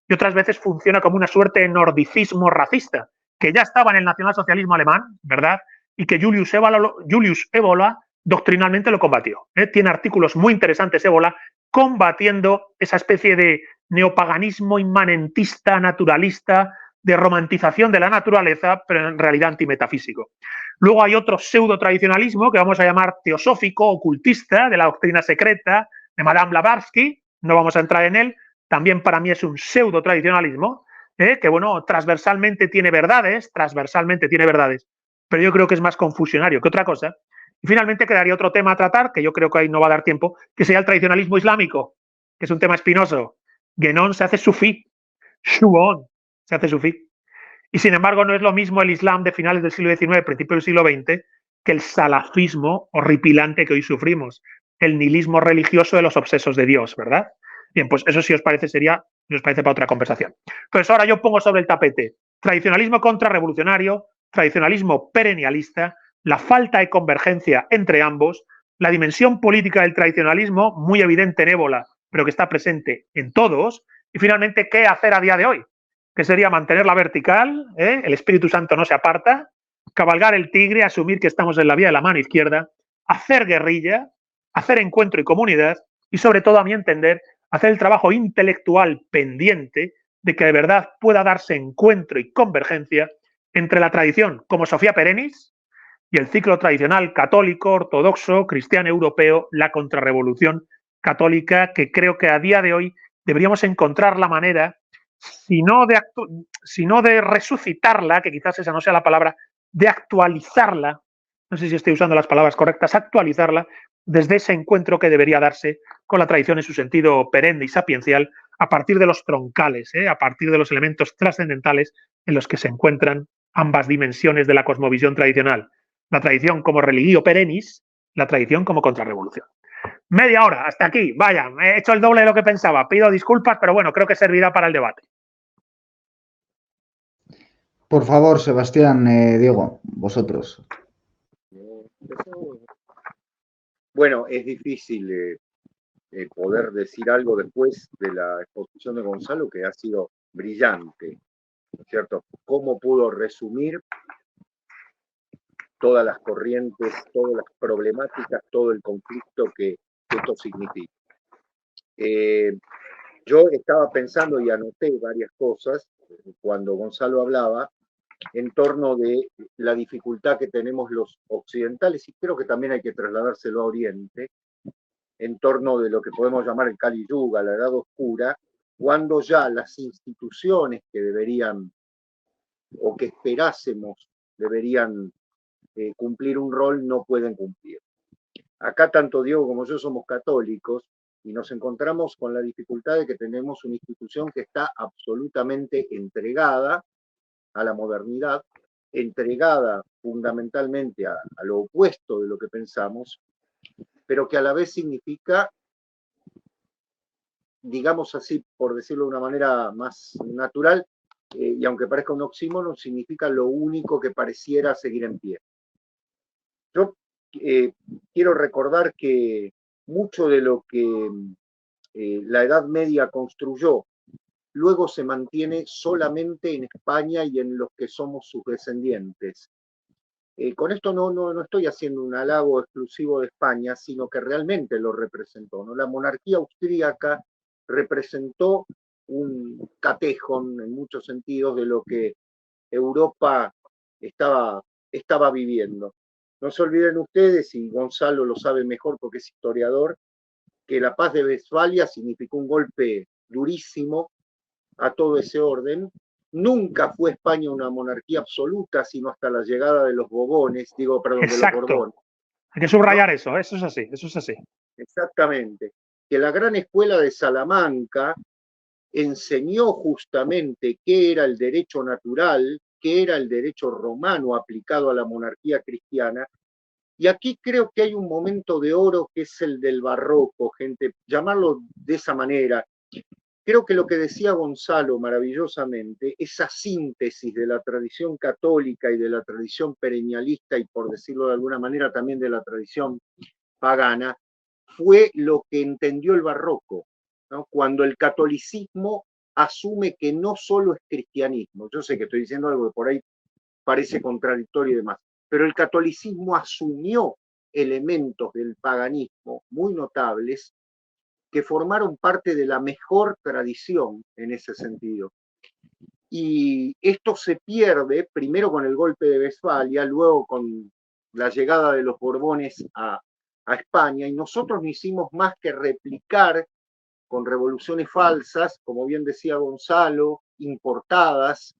Speaker 2: y otras veces funciona como una suerte de nordicismo racista, que ya estaba en el nacionalsocialismo alemán, ¿verdad? Y que Julius Evola doctrinalmente lo combatió. Tiene artículos muy interesantes Evola combatiendo esa especie de neopaganismo inmanentista, naturalista, de romantización de la naturaleza, pero en realidad antimetafísico. Luego hay otro pseudo-tradicionalismo que vamos a llamar teosófico, ocultista, de la doctrina secreta, de Madame Blavatsky, no vamos a entrar en él, también para mí es un pseudo-tradicionalismo, que bueno, transversalmente tiene verdades, pero yo creo que es más confusionario que otra cosa. Y finalmente quedaría otro tema a tratar, que yo creo que ahí no va a dar tiempo, que sería el tradicionalismo islámico, que es un tema espinoso. Guénon se hace sufí, Shuon se hace sufí. Y sin embargo no es lo mismo el Islam de finales del siglo XIX, principios del siglo XX, que el salafismo horripilante que hoy sufrimos, el nihilismo religioso de los obsesos de Dios, ¿verdad? Bien, pues eso si os parece sería, si os parece para otra conversación. Entonces ahora yo pongo sobre el tapete tradicionalismo contrarrevolucionario, tradicionalismo perennialista, la falta de convergencia entre ambos, la dimensión política del tradicionalismo, muy evidente en Ébola, pero que está presente en todos, y finalmente, ¿qué hacer a día de hoy? Que sería mantenerla vertical, el Espíritu Santo no se aparta, cabalgar el tigre, asumir que estamos en la vía de la mano izquierda, hacer guerrilla, hacer encuentro y comunidad, y sobre todo, a mi entender, hacer el trabajo intelectual pendiente de que de verdad pueda darse encuentro y convergencia entre la tradición como Sofía Perennis y el ciclo tradicional católico, ortodoxo, cristiano europeo, la contrarrevolución católica, que creo que a día de hoy deberíamos encontrar la manera, si no de resucitarla, que quizás esa no sea la palabra, de actualizarla, no sé si estoy usando las palabras correctas, actualizarla desde ese encuentro que debería darse con la tradición en su sentido perenne y sapiencial, a partir de los troncales, a partir de los elementos trascendentales en los que se encuentran ambas dimensiones de la cosmovisión tradicional. La tradición como religio perennis, la tradición como contrarrevolución. Media hora, hasta aquí. Vaya, he hecho el doble de lo que pensaba. Pido disculpas, pero bueno, creo que servirá para el debate.
Speaker 1: Por favor, Sebastián, Diego, vosotros.
Speaker 3: Bueno, es difícil poder decir algo después de la exposición de Gonzalo, que ha sido brillante, ¿no es cierto? Cómo pudo resumir todas las corrientes, todas las problemáticas, todo el conflicto que esto significa. Yo estaba pensando y anoté varias cosas cuando Gonzalo hablaba en torno de la dificultad que tenemos los occidentales, y creo que también hay que trasladárselo a Oriente, en torno de lo que podemos llamar el Kali Yuga, la Edad Oscura, cuando ya las instituciones que deberían, o que esperásemos, deberían cumplir un rol, no pueden cumplir. Acá tanto Diego como yo somos católicos y nos encontramos con la dificultad de que tenemos una institución que está absolutamente entregada a la modernidad, entregada fundamentalmente a lo opuesto de lo que pensamos, pero que a la vez significa, digamos así, por decirlo de una manera más natural, y aunque parezca un oxímoron, significa lo único que pareciera seguir en pie. Yo eh, quiero recordar que mucho de lo que la Edad Media construyó luego se mantiene solamente en España y en los que somos sus descendientes. Con esto no estoy haciendo un halago exclusivo de España, sino que realmente lo representó, ¿no? La monarquía austríaca representó un catejón en muchos sentidos de lo que Europa estaba, estaba viviendo. No se olviden ustedes, y Gonzalo lo sabe mejor porque es historiador, que la paz de Westfalia significó un golpe durísimo a todo ese orden. Nunca fue España una monarquía absoluta, sino hasta la llegada de los Bobones, digo, perdón, de los
Speaker 2: Exacto.
Speaker 3: Borbones,
Speaker 2: Hay que
Speaker 3: ¿no?
Speaker 2: subrayar eso es así, eso es así.
Speaker 3: Exactamente. Que la gran escuela de Salamanca enseñó justamente qué era el derecho natural, qué era el derecho romano aplicado a la monarquía cristiana. Y aquí creo que hay un momento de oro que es el del barroco, gente, llamarlo de esa manera. Creo que lo que decía Gonzalo maravillosamente, esa síntesis de la tradición católica y de la tradición perennialista y por decirlo de alguna manera también de la tradición pagana, fue lo que entendió el barroco, ¿no? Cuando el catolicismo asume que no solo es cristianismo, yo sé que estoy diciendo algo que por ahí parece contradictorio y demás, pero el catolicismo asumió elementos del paganismo muy notables que formaron parte de la mejor tradición en ese sentido. Y esto se pierde primero con el golpe de Westfalia, luego con la llegada de los Borbones a España, y nosotros no hicimos más que replicar con revoluciones falsas, como bien decía Gonzalo, importadas,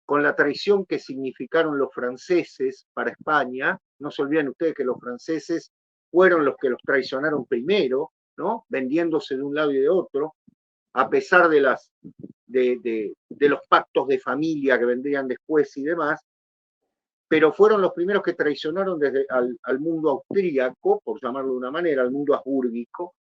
Speaker 3: con la traición que significaron los franceses para España. No se olviden ustedes que los franceses fueron los que los traicionaron primero, ¿no? Vendiéndose de un lado y de otro, a pesar de los pactos de familia que vendrían después y demás, pero fueron los primeros que traicionaron desde al mundo austríaco, por llamarlo de una manera, al mundo habsbúrgico.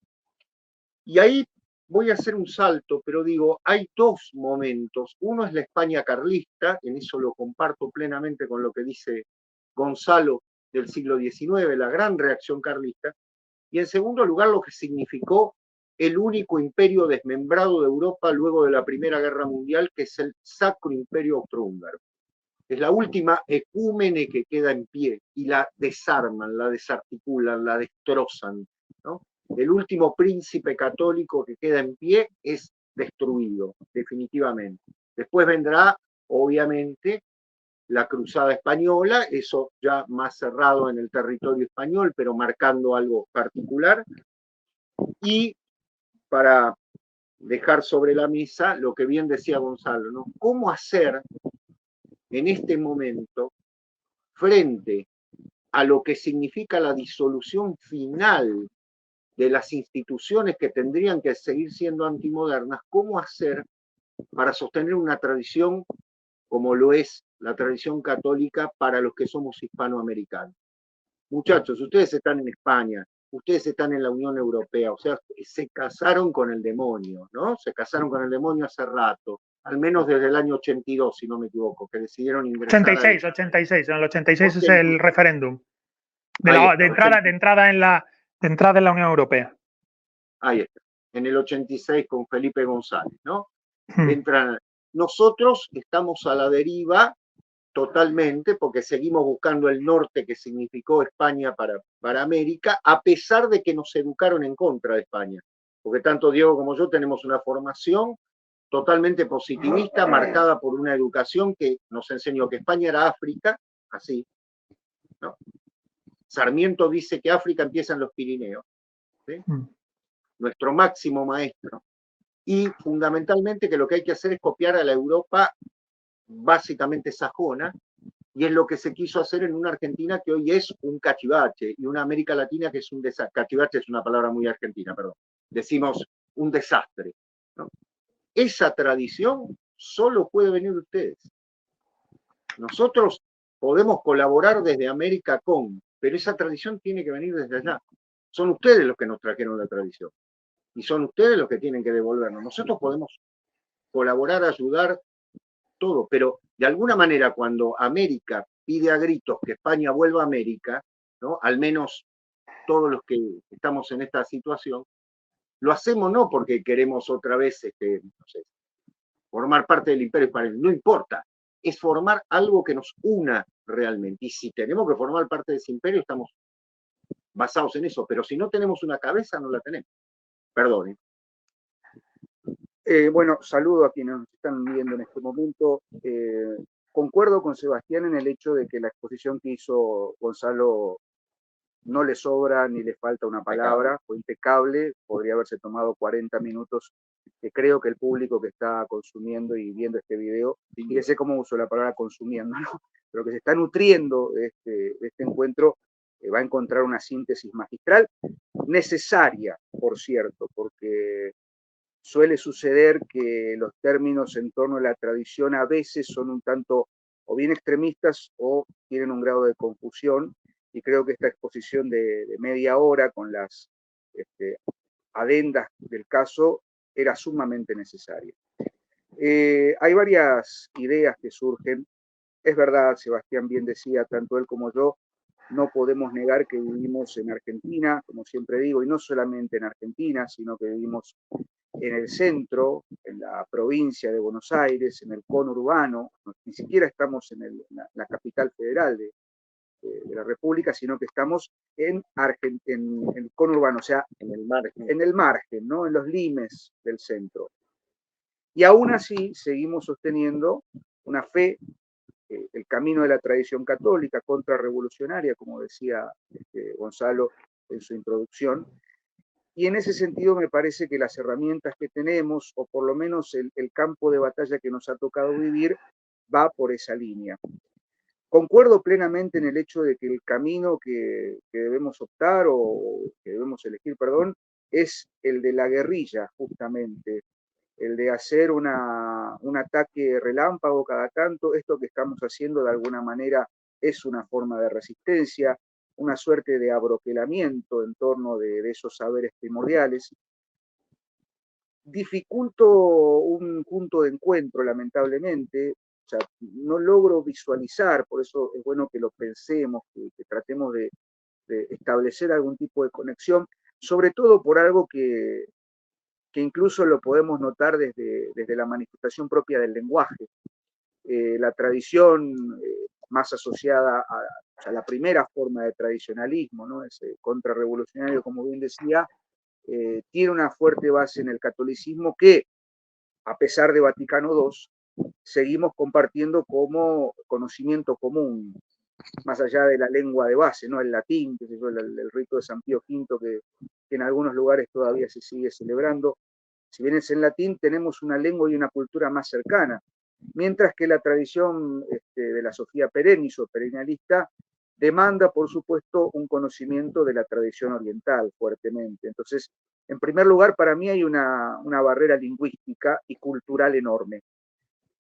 Speaker 3: Y ahí voy a hacer un salto, pero digo, hay dos momentos. Uno es la España carlista, en eso lo comparto plenamente con lo que dice Gonzalo del siglo XIX, la gran reacción carlista, y en segundo lugar lo que significó el único imperio desmembrado de Europa luego de la Primera Guerra Mundial, que es el Sacro Imperio Austrohúngaro. Es la última ecúmene que queda en pie y la desarman, la desarticulan, la destrozan, ¿no? El último príncipe católico que queda en pie es destruido, definitivamente. Después vendrá, obviamente, la cruzada española, eso ya más cerrado en el territorio español, pero marcando algo particular. Y para dejar sobre la mesa lo que bien decía Gonzalo, ¿no? ¿Cómo hacer en este momento frente a lo que significa la disolución final de las instituciones que tendrían que seguir siendo antimodernas, cómo hacer para sostener una tradición como lo es la tradición católica para los que somos hispanoamericanos? Muchachos, ustedes están en España, ustedes están en la Unión Europea, o sea, se casaron con el demonio, ¿no? Se casaron con el demonio hace rato. al menos desde el año 82, si no me equivoco, que decidieron ingresar
Speaker 2: 86,
Speaker 3: ahí.
Speaker 2: 86. En el 86 es el referéndum de,
Speaker 3: Ahí
Speaker 2: la,
Speaker 3: está,
Speaker 2: de entrada en la Unión Europea.
Speaker 3: ahí está. En el 86 con Felipe González, ¿no?
Speaker 2: Hmm.
Speaker 3: Entran. Nosotros estamos a la deriva totalmente porque seguimos buscando el norte que significó España para América, a pesar de que nos educaron en contra de España. Porque tanto Diego como yo tenemos una formación totalmente positivista, marcada por una educación que nos enseñó que España era África, así, ¿no? Sarmiento dice que África empieza en los Pirineos, ¿sí? Nuestro máximo maestro. Y fundamentalmente que lo que hay que hacer es copiar a la Europa básicamente sajona, y es lo que se quiso hacer en una Argentina que hoy es un cachivache, y una América Latina que es un desastre. Cachivache es una palabra muy argentina, perdón. Decimos un desastre, ¿no? Esa tradición solo puede venir de ustedes. Nosotros podemos colaborar desde América pero esa tradición tiene que venir desde allá. Son ustedes los que nos trajeron la tradición. Y son ustedes los que tienen que devolvernos. Nosotros podemos colaborar, ayudar, todo, pero de alguna manera cuando América pide a gritos que España vuelva a América, ¿no? Al menos todos los que estamos en esta situación, lo hacemos no porque queremos otra vez no sé, formar parte del imperio español, no importa, es formar algo que nos una realmente. Y si tenemos que formar parte de ese imperio, estamos basados en eso, pero si no tenemos una cabeza, no la tenemos. Perdón.
Speaker 4: Bueno, saludo a quienes nos están viendo en este momento. Concuerdo con Sebastián en el hecho de que la exposición que hizo Gonzalo no le sobra ni le falta una palabra, fue impecable, podría haberse tomado 40 minutos, que creo que el público que está consumiendo y viendo este video, fíjese cómo uso la palabra consumiendo, ¿no? Pero que se está nutriendo de este encuentro, va a encontrar una síntesis magistral, necesaria, por cierto, porque suele suceder que los términos en torno a la tradición a veces son un tanto o bien extremistas o tienen un grado de confusión, y creo que esta exposición de media hora con las adendas del caso era sumamente necesaria. Hay varias ideas que surgen. Es verdad, Sebastián bien decía, tanto él como yo, no podemos negar que vivimos en Argentina, como siempre digo, y no solamente en Argentina, sino que vivimos en el centro, en la provincia de Buenos Aires, en el conurbano, ni siquiera estamos en la capital federal de la República, sino que estamos en el conurbano, o sea, en el margen, ¿no? En los limes del centro. Y aún así seguimos sosteniendo una fe, el camino de la tradición católica contrarrevolucionaria, como decía Gonzalo en su introducción. Y en ese sentido me parece que las herramientas que tenemos, o por lo menos el campo de batalla que nos ha tocado vivir, va por esa línea. Concuerdo plenamente en el hecho de que el camino que debemos optar, o que debemos elegir, perdón, es el de la guerrilla, justamente, el de hacer un ataque relámpago cada tanto. Esto que estamos haciendo de alguna manera es una forma de resistencia, una suerte de abroquelamiento en torno de esos saberes primordiales. Dificulto un punto de encuentro, lamentablemente. O sea, no logro visualizar, por eso es bueno que lo pensemos, que tratemos de establecer algún tipo de conexión, sobre todo por algo que incluso lo podemos notar desde la manifestación propia del lenguaje. La tradición más asociada a la primera forma de tradicionalismo, ¿no? Ese contrarrevolucionario, como bien decía, tiene una fuerte base en el catolicismo que, a pesar de Vaticano II, seguimos compartiendo como conocimiento común, más allá de la lengua de base, ¿no? El latín, que es el rito de San Pío V, que en algunos lugares todavía se sigue celebrando. Si bien es en latín, tenemos una lengua y una cultura más cercana, mientras que la tradición de la Sofía Perennis o perennialista demanda, por supuesto, un conocimiento de la tradición oriental fuertemente. Entonces, en primer lugar, para mí hay una barrera lingüística y cultural enorme.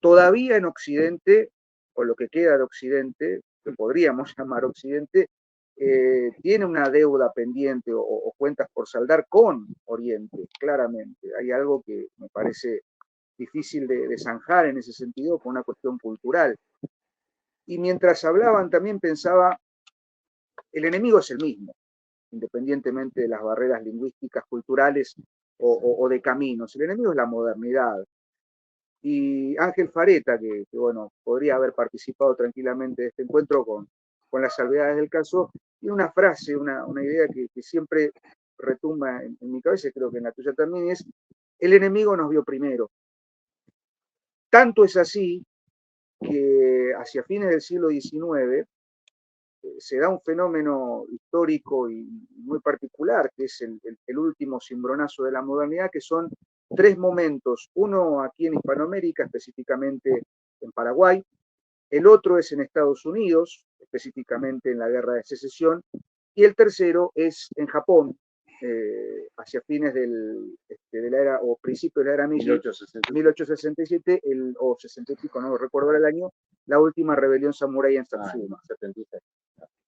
Speaker 4: Todavía en Occidente, o lo que queda de Occidente, que podríamos llamar Occidente, tiene una deuda pendiente o cuentas por saldar con Oriente, claramente. Hay algo que me parece difícil de zanjar en ese sentido por una cuestión cultural. Y mientras hablaban también pensaba, el enemigo es el mismo, independientemente de las barreras lingüísticas, culturales o de caminos. El enemigo es la modernidad. Y Ángel Fareta, que bueno, podría haber participado tranquilamente de este encuentro con las salvedades del caso, y una frase, una idea que siempre retumba en mi cabeza, y creo que en la tuya también, es: el enemigo nos vio primero. Tanto es así que hacia fines del siglo XIX se da un fenómeno histórico y muy particular, que es el último cimbronazo de la modernidad, que son tres momentos: uno aquí en Hispanoamérica, específicamente en Paraguay; el otro es en Estados Unidos, específicamente en la Guerra de Secesión; y el tercero es en Japón, hacia fines de la era, o principios de la era Meiji, 1867, o 60 y pico, no recuerdo el año, la última rebelión samurái en Satsuma. 76.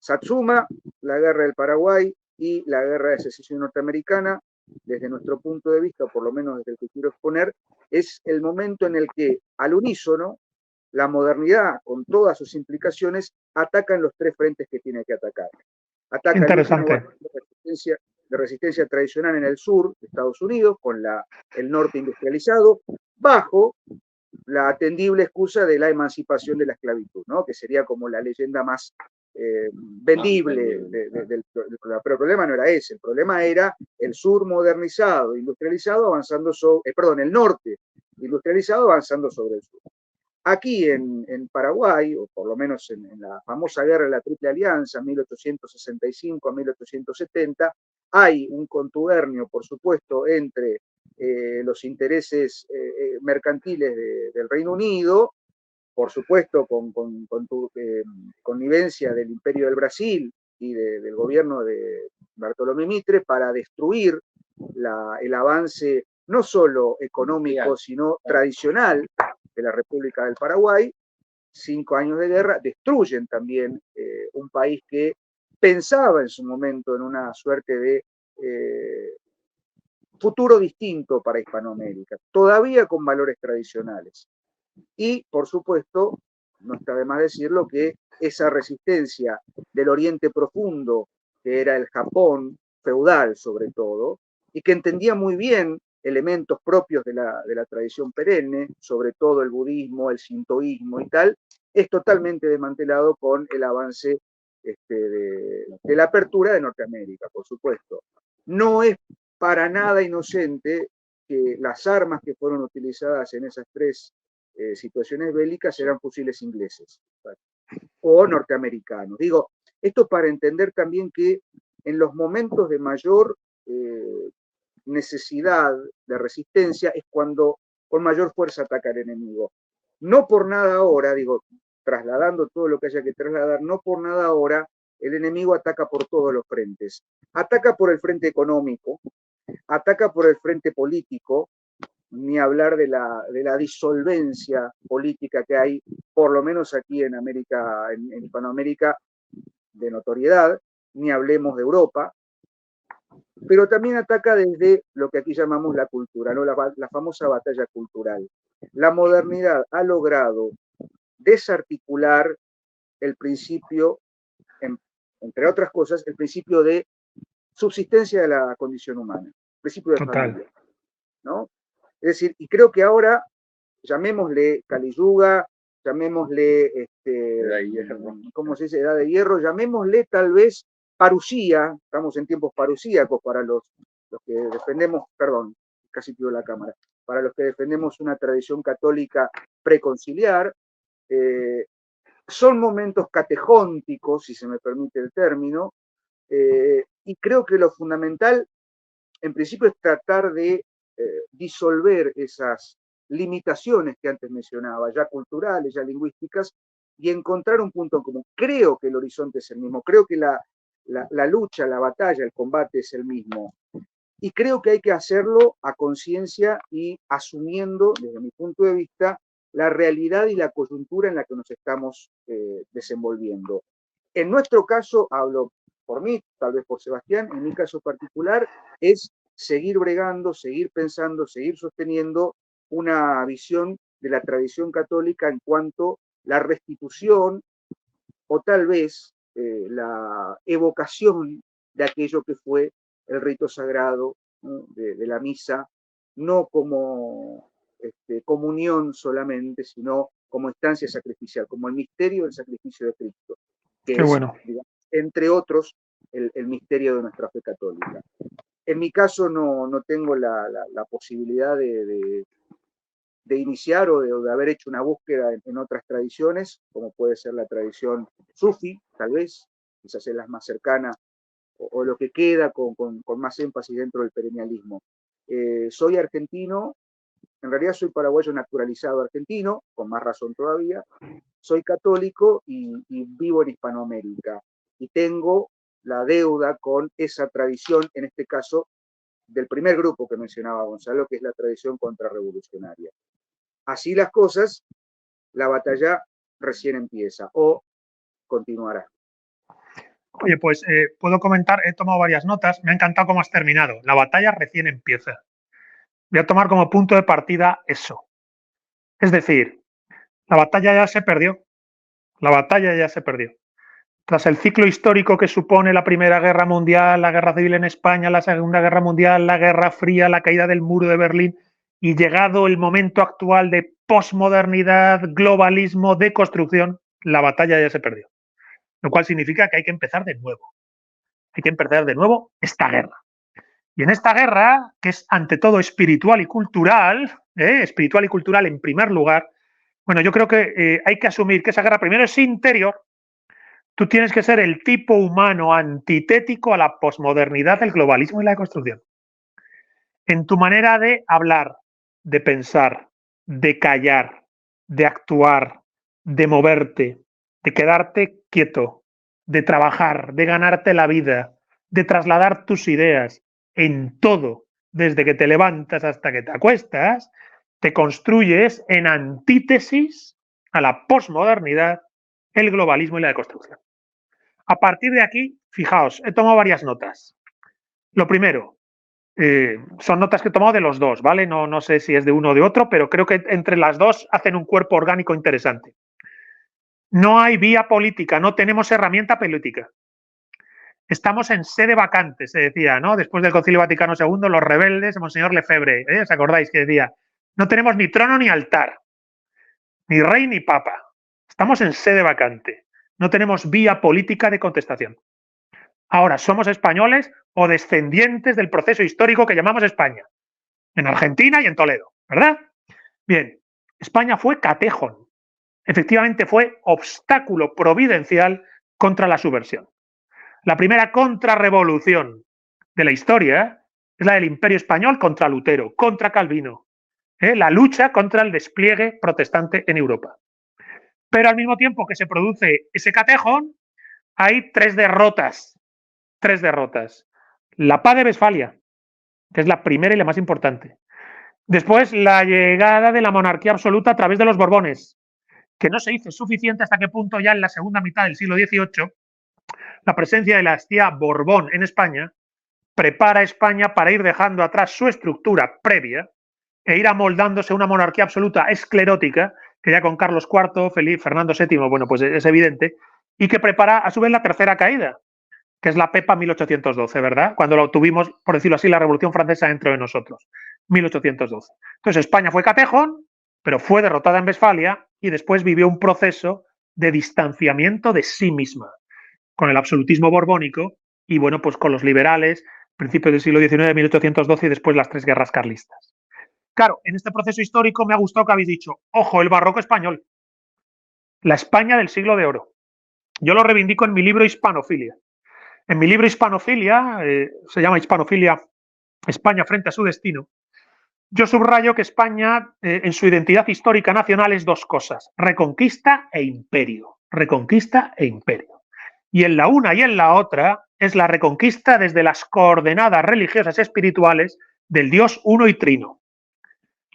Speaker 4: Satsuma, la guerra del Paraguay y la guerra de secesión norteamericana, desde nuestro punto de vista, o por lo menos desde el que quiero exponer, es el momento en el que, al unísono, la modernidad, con todas sus implicaciones, ataca en los tres frentes que tiene que atacar. Ataca
Speaker 2: Interesante.
Speaker 4: de resistencia tradicional en el sur de Estados Unidos, con el norte industrializado, bajo la atendible excusa de la emancipación de la esclavitud, ¿no? Que sería como la leyenda más vendible. Pero el problema no era ese, el problema era el sur modernizado, industrializado, avanzando sobre, el norte industrializado avanzando sobre el sur. Aquí en Paraguay, o por lo menos en la famosa guerra de la Triple Alianza, 1865 a 1870, hay un contubernio, por supuesto, entre los intereses mercantiles del Reino Unido, por supuesto con connivencia del Imperio del Brasil y del gobierno de Bartolomé Mitre, para destruir el avance no solo económico, sino tradicional de la República del Paraguay. 5 años de guerra destruyen también un país que pensaba en su momento en una suerte de futuro distinto para Hispanoamérica, todavía con valores tradicionales. Y, por supuesto, no está de más decirlo, que esa resistencia del Oriente Profundo, que era el Japón feudal sobre todo, y que entendía muy bien elementos propios de la tradición perenne, sobre todo el budismo, el sintoísmo y tal, es totalmente desmantelado con el avance de la apertura de Norteamérica, por supuesto. No es para nada inocente que las armas que fueron utilizadas en esas tres situaciones bélicas eran fusiles ingleses o norteamericanos. Digo, esto para entender también que en los momentos de mayor necesidad de resistencia es cuando con mayor fuerza ataca el enemigo. No por nada ahora, digo, trasladando todo lo que haya que trasladar, no por nada ahora el enemigo ataca por todos los frentes. Ataca por el frente económico, ataca por el frente político, ni hablar de la disolvencia política que hay, por lo menos aquí en América, en Hispanoamérica, de notoriedad, ni hablemos de Europa, pero también ataca desde lo que aquí llamamos la cultura, ¿no? La famosa batalla cultural. La modernidad ha logrado desarticular el principio, entre otras cosas, el principio de subsistencia de la condición humana, el principio de familia, ¿no? Es decir, y creo que ahora, llamémosle Kali Yuga, llamémosle, ¿cómo se dice? Edad de hierro, llamémosle tal vez parusía, estamos en tiempos parusíacos para los que defendemos, perdón, casi pido la cámara, para los que defendemos una tradición católica preconciliar, son momentos catejónticos, si se me permite el término, y creo que lo fundamental, en principio, es tratar de disolver esas limitaciones que antes mencionaba, ya culturales, ya lingüísticas, y encontrar un punto en común. Creo que el horizonte es el mismo, creo que la lucha, la batalla, el combate es el mismo. Y creo que hay que hacerlo a conciencia y asumiendo, desde mi punto de vista, la realidad y la coyuntura en la que nos estamos desenvolviendo. En nuestro caso, hablo por mí, tal vez por Sebastián, en mi caso particular, es seguir bregando, seguir pensando, seguir sosteniendo una visión de la tradición católica en cuanto a la restitución o tal vez la evocación de aquello que fue el rito sagrado, ¿no? de la misa, no como comunión solamente, sino como instancia sacrificial, como el misterio del sacrificio de Cristo, que
Speaker 2: Qué
Speaker 4: es,
Speaker 2: bueno.
Speaker 4: digamos, entre otros, el misterio de nuestra fe católica. En mi caso no tengo la posibilidad de iniciar o de haber hecho una búsqueda en otras tradiciones, como puede ser la tradición sufi, tal vez, quizás es la más cercana, o lo que queda con más énfasis dentro del perennialismo. Soy argentino, en realidad soy paraguayo naturalizado argentino, con más razón todavía, soy católico y vivo en Hispanoamérica, y tengo la deuda con esa tradición, en este caso, del primer grupo que mencionaba Gonzalo, que es la tradición contrarrevolucionaria. Así las cosas, la batalla recién empieza o continuará.
Speaker 2: Oye, pues puedo comentar, he tomado varias notas, me ha encantado cómo has terminado. La batalla recién empieza. Voy a tomar como punto de partida eso. Es decir, la batalla ya se perdió. La batalla ya se perdió. Tras el ciclo histórico que supone la Primera Guerra Mundial, la Guerra Civil en España, la Segunda Guerra Mundial, la Guerra Fría, la caída del muro de Berlín, y llegado el momento actual de posmodernidad, globalismo, deconstrucción, la batalla ya se perdió. Lo cual significa que hay que empezar de nuevo. Hay que empezar de nuevo esta guerra. Y en esta guerra, que es ante todo espiritual y cultural en primer lugar, bueno, yo creo que hay que asumir que esa guerra primero es interior. Tú tienes que ser el tipo humano antitético a la posmodernidad, el globalismo y la deconstrucción. En tu manera de hablar, de pensar, de callar, de actuar, de moverte, de quedarte quieto, de trabajar, de ganarte la vida, de trasladar tus ideas en todo, desde que te levantas hasta que te acuestas, te construyes en antítesis a la posmodernidad, el globalismo y la deconstrucción. A partir de aquí, fijaos, he tomado varias notas. Lo primero, son notas que he tomado de los dos, ¿vale? No sé si es de uno o de otro, pero creo que entre las dos hacen un cuerpo orgánico interesante. No hay vía política, no tenemos herramienta política. Estamos en sede vacante, se decía, ¿no? Después del Concilio Vaticano II, los rebeldes, Monseñor Lefebvre, ¿os acordáis que decía? No tenemos ni trono ni altar, ni rey ni papa. Estamos en sede vacante. No tenemos vía política de contestación. Ahora, ¿somos españoles o descendientes del proceso histórico que llamamos España? En Argentina y en Toledo, ¿verdad? Bien, España fue catejón. Efectivamente fue obstáculo providencial contra la subversión. La primera contrarrevolución de la historia es la del Imperio Español contra Lutero, contra Calvino, la lucha contra el despliegue protestante en Europa. Pero al mismo tiempo que se produce ese catejón, hay tres derrotas. La paz de Westfalia, que es la primera y la más importante. Después, la llegada de la monarquía absoluta a través de los Borbones, que no se hizo suficiente hasta qué punto ya en la segunda mitad del siglo XVIII la presencia de la dinastía Borbón en España prepara a España para ir dejando atrás su estructura previa e ir amoldándose una monarquía absoluta esclerótica, que ya con Carlos IV, Fernando VII, bueno, pues es evidente, y que prepara a su vez la tercera caída, que es la Pepa 1812, ¿verdad? Cuando lo tuvimos, por decirlo así, la Revolución Francesa dentro de nosotros, 1812. Entonces España fue catejón, pero fue derrotada en Westfalia y después vivió un proceso de distanciamiento de sí misma, con el absolutismo borbónico y, bueno, pues con los liberales, principios del siglo XIX, 1812 y después las tres guerras carlistas. Claro, en este proceso histórico me ha gustado que habéis dicho, ojo, el barroco español, la España del siglo de oro. Yo lo reivindico en mi libro Hispanofilia. En mi libro Hispanofilia, se llama Hispanofilia, España frente a su destino, yo subrayo que España, en su identidad histórica nacional, es dos cosas, reconquista e imperio. Reconquista e imperio. Y en la una y en la otra es la reconquista desde las coordenadas religiosas y espirituales del Dios uno y trino.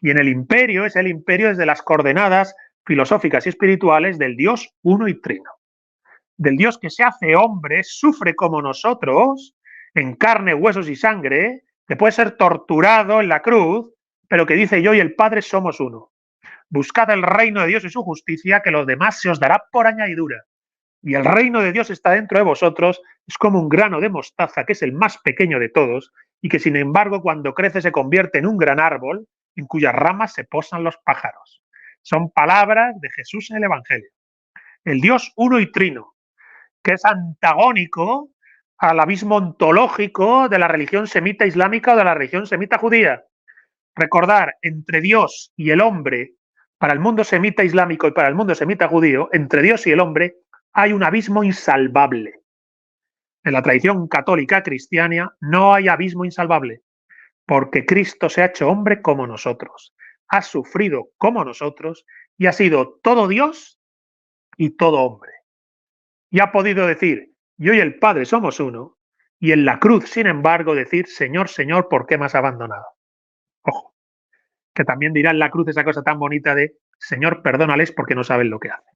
Speaker 2: Y en el imperio es el imperio desde las coordenadas filosóficas y espirituales del Dios uno y trino. Del Dios que se hace hombre, sufre como nosotros, en carne, huesos y sangre, que puede ser torturado en la cruz, pero que dice: yo y el Padre somos uno. Buscad el reino de Dios y su justicia, que lo demás se os dará por añadidura. Y el reino de Dios está dentro de vosotros, es como un grano de mostaza, que es el más pequeño de todos, y que sin embargo cuando crece se convierte en un gran árbol, en cuyas ramas se posan los pájaros. Son palabras de Jesús en el Evangelio. El Dios uno y trino, que es antagónico al abismo ontológico de la religión semita islámica o de la religión semita judía. Recordar, entre Dios y el hombre, para el mundo semita islámico y para el mundo semita judío, entre Dios y el hombre hay un abismo insalvable. En la tradición católica cristiana no hay abismo insalvable, porque Cristo se ha hecho hombre como nosotros, ha sufrido como nosotros y ha sido todo Dios y todo hombre. Y ha podido decir: yo y el Padre somos uno, y en la cruz, sin embargo, decir: Señor, Señor, ¿por qué me has abandonado? Ojo, que también dirá en la cruz esa cosa tan bonita de: Señor, perdónales porque no saben lo que hacen.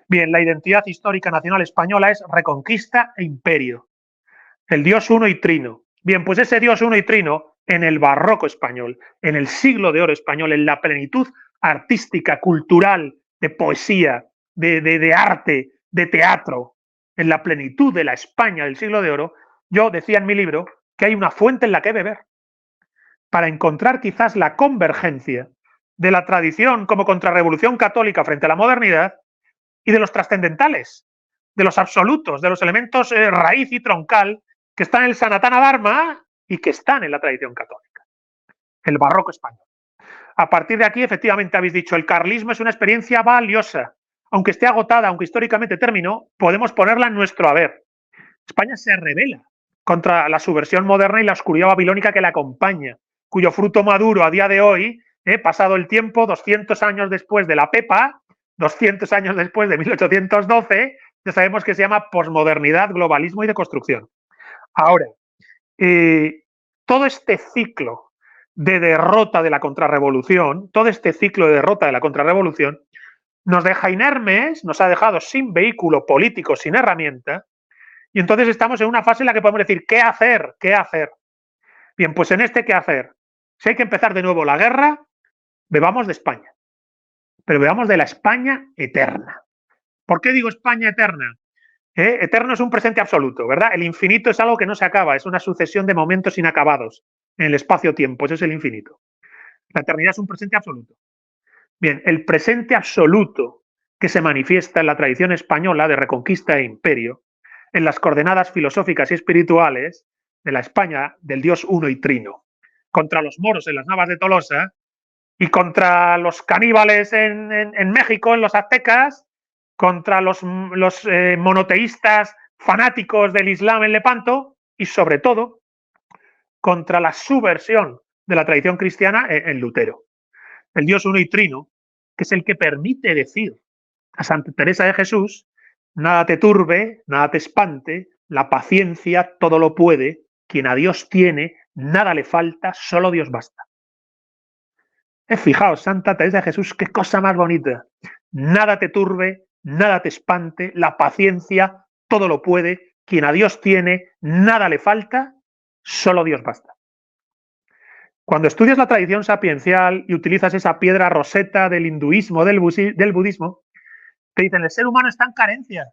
Speaker 2: Bien, la identidad histórica nacional española es reconquista e imperio. El Dios uno y trino. Bien, pues ese Dios uno y trino, en el barroco español, en el siglo de oro español, en la plenitud artística, cultural, de poesía, de arte, de teatro, en la plenitud de la España del siglo de oro, yo decía en mi libro que hay una fuente en la que beber para encontrar quizás la convergencia de la tradición como contrarrevolución católica frente a la modernidad y de los trascendentales, de los absolutos, de los elementos raíz y troncal que están en el Sanatana Dharma y que están en la tradición católica, el barroco español. A partir de aquí, efectivamente, habéis dicho, el carlismo es una experiencia valiosa. Aunque esté agotada, aunque históricamente terminó, podemos ponerla en nuestro haber. España se rebela contra la subversión moderna y la oscuridad babilónica que la acompaña, cuyo fruto maduro a día de hoy, pasado el tiempo, 200 años después de la Pepa, 200 años después de 1812, ya sabemos que se llama posmodernidad, globalismo y deconstrucción. Ahora, todo este ciclo de derrota de la contrarrevolución, nos deja inermes, nos ha dejado sin vehículo político, sin herramienta, y entonces estamos en una fase en la que podemos decir: ¿qué hacer? ¿Qué hacer? Bien, pues en este ¿qué hacer? Si hay que empezar de nuevo la guerra, bebamos de España, pero bebamos de la España eterna. ¿Por qué digo España eterna? Eterno es un presente absoluto, ¿verdad? El infinito es algo que no se acaba, es una sucesión de momentos inacabados en el espacio-tiempo, eso es el infinito. La eternidad es un presente absoluto. Bien, el presente absoluto que se manifiesta en la tradición española de reconquista e imperio, en las coordenadas filosóficas y espirituales de la España del Dios uno y trino, contra los moros en las Navas de Tolosa y contra los caníbales en México, en los aztecas, contra los monoteístas fanáticos del Islam en Lepanto y, sobre todo, contra la subversión de la tradición cristiana en Lutero. El Dios uno y trino, que es el que permite decir a Santa Teresa de Jesús: nada te turbe, nada te espante, la paciencia todo lo puede, quien a Dios tiene, nada le falta, solo Dios basta. Fijaos, Santa Teresa de Jesús, qué cosa más bonita. Nada te turbe, nada te espante, la paciencia todo lo puede, quien a Dios tiene, nada le falta, solo Dios basta. Cuando estudias la tradición sapiencial y utilizas esa piedra roseta del hinduismo, del budismo, te dicen: el ser humano está en carencia,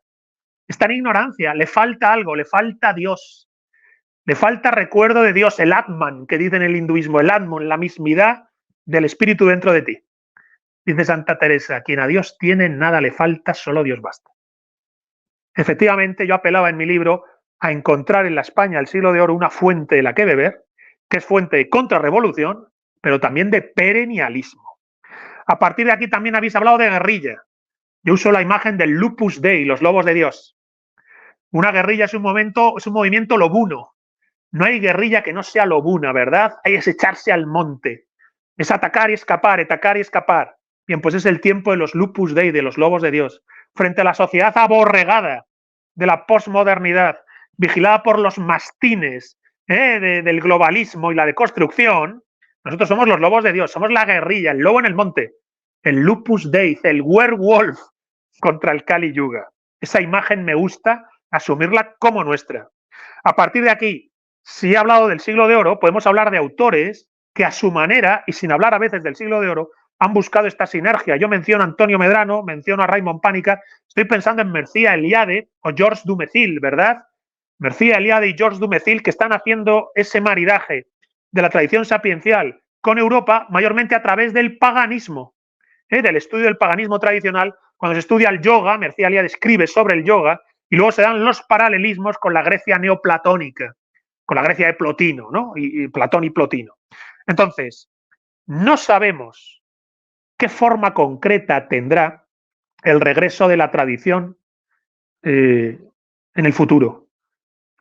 Speaker 2: está en ignorancia, le falta algo, le falta Dios, le falta recuerdo de Dios, el Atman, que dice en el hinduismo, el Atman, la mismidad del espíritu dentro de ti. Dice Santa Teresa: quien a Dios tiene, nada le falta, solo Dios basta. Efectivamente, yo apelaba en mi libro a encontrar en la España del siglo de oro una fuente de la que beber, que es fuente de contrarrevolución, pero también de perennialismo. A partir de aquí también habéis hablado de guerrilla. Yo uso la imagen del Lupus Dei, los lobos de Dios. Una guerrilla es un movimiento lobuno. No hay guerrilla que no sea lobuna, ¿verdad? Hay es echarse al monte. Es atacar y escapar, atacar y escapar. Bien, pues es el tiempo de los Lupus Dei, de los lobos de Dios, frente a la sociedad aborregada de la posmodernidad, vigilada por los mastines del globalismo y la deconstrucción. Nosotros somos los lobos de Dios, somos la guerrilla, el lobo en el monte, el Lupus Dei, el werewolf contra el Kali Yuga. Esa imagen me gusta asumirla como nuestra. A partir de aquí, si he hablado del siglo de oro, podemos hablar de autores que a su manera, y sin hablar a veces del siglo de oro, han buscado esta sinergia. Yo menciono a Antonio Medrano, menciono a Raymond Pànica, estoy pensando en Mircea Eliade o Georges Dumézil, ¿verdad? Mircea Eliade y Georges Dumézil, que están haciendo ese maridaje de la tradición sapiencial con Europa, mayormente a través del paganismo, del estudio del paganismo tradicional. Cuando se estudia el yoga, Mircea Eliade escribe sobre el yoga, y luego se dan los paralelismos con la Grecia neoplatónica, con la Grecia de Plotino, ¿no? Y Platón y Plotino. Entonces, no sabemos qué forma concreta tendrá el regreso de la tradición en el futuro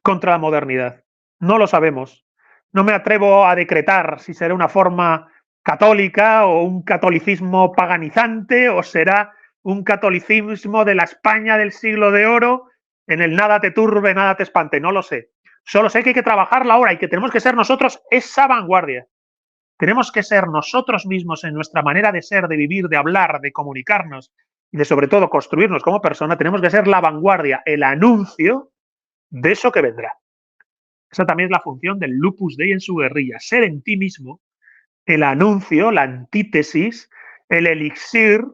Speaker 2: contra la modernidad. No lo sabemos. No me atrevo a decretar si será una forma católica o un catolicismo paganizante o será un catolicismo de la España del siglo de oro en el nada te turbe, nada te espante. No lo sé. Solo sé que hay que trabajarla ahora y que tenemos que ser nosotros esa vanguardia. Tenemos que ser nosotros mismos en nuestra manera de ser, de vivir, de hablar, de comunicarnos y de sobre todo construirnos como persona. Tenemos que ser la vanguardia, el anuncio de eso que vendrá. Esa también es la función del Lupus Dei en su guerrilla, ser en ti mismo el anuncio, la antítesis, el elixir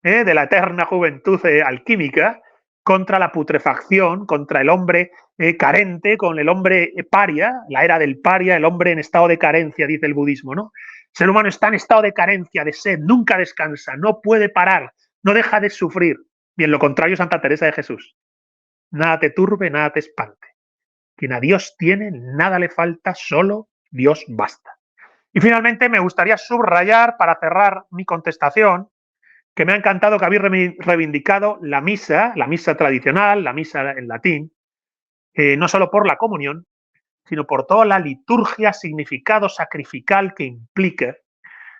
Speaker 2: de la eterna juventud alquímica contra la putrefacción, contra el hombre carente, con el hombre paria, la era del paria, el hombre en estado de carencia, dice el budismo, ¿no? El ser humano está en estado de carencia, de sed, nunca descansa, no puede parar, no deja de sufrir. Y en lo contrario, Santa Teresa de Jesús. Nada te turbe, nada te espante. Quien a Dios tiene, nada le falta, solo Dios basta. Y finalmente me gustaría subrayar, para cerrar mi contestación, que me ha encantado que habéis reivindicado la misa tradicional, la misa en latín, no solo por la comunión, sino por toda la liturgia, significado sacrificial que implica.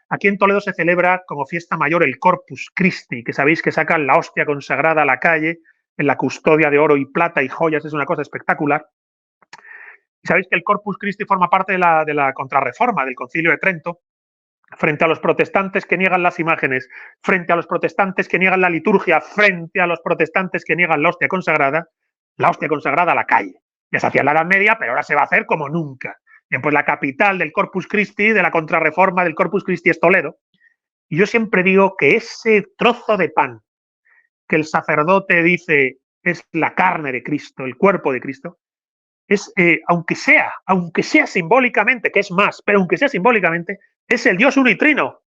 Speaker 2: Aquí en Toledo se celebra como fiesta mayor el Corpus Christi, que sabéis que sacan la hostia consagrada a la calle en la custodia de oro y plata y joyas, es una cosa espectacular. Y sabéis que el Corpus Christi forma parte de la Contrarreforma del Concilio de Trento, frente a los protestantes que niegan las imágenes, frente a los protestantes que niegan la liturgia, frente a los protestantes que niegan la hostia consagrada a la calle. Ya se hacía en la Edad Media, pero ahora se va a hacer como nunca. Bien, pues la capital del Corpus Christi, de la Contrarreforma del Corpus Christi, es Toledo. Y yo siempre digo que ese trozo de pan que el sacerdote dice es la carne de Cristo, el cuerpo de Cristo, es, aunque sea simbólicamente, que es más, pero aunque sea simbólicamente, es el Dios uno y trino.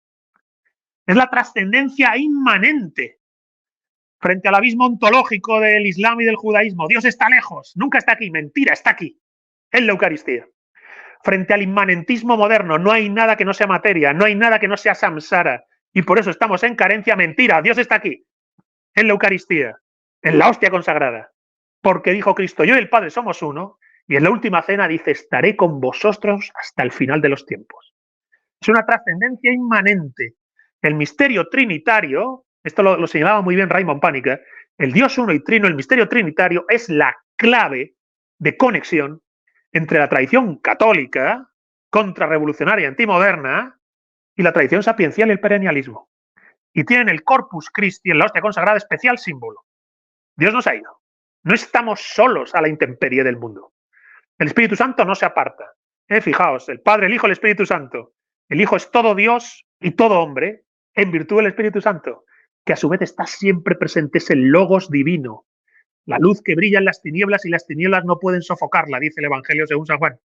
Speaker 2: Es la trascendencia inmanente frente al abismo ontológico del Islam y del judaísmo. Dios está lejos, nunca está aquí, mentira, está aquí, en la Eucaristía. Frente al inmanentismo moderno, no hay nada que no sea materia, no hay nada que no sea samsara, y por eso estamos en carencia, mentira, Dios está aquí, en la Eucaristía, en la hostia consagrada, porque dijo Cristo, yo y el Padre somos uno, y en la última cena dice, estaré con vosotros hasta el final de los tiempos. Es una trascendencia inmanente. El misterio trinitario, esto lo señalaba muy bien Raymond Pànica, el Dios uno y trino, el misterio trinitario es la clave de conexión entre la tradición católica, contrarrevolucionaria, antimoderna, y la tradición sapiencial y el perennialismo. Y tienen el Corpus Christi, en la hostia consagrada, especial símbolo. Dios nos ha ido. No estamos solos a la intemperie del mundo. El Espíritu Santo no se aparta. Fijaos, el Padre, el Hijo, el Espíritu Santo. El Hijo es todo Dios y todo hombre en virtud del Espíritu Santo, que a su vez está siempre presente, es el Logos divino. La luz que brilla en las tinieblas y las tinieblas no pueden sofocarla, dice el Evangelio según San Juan.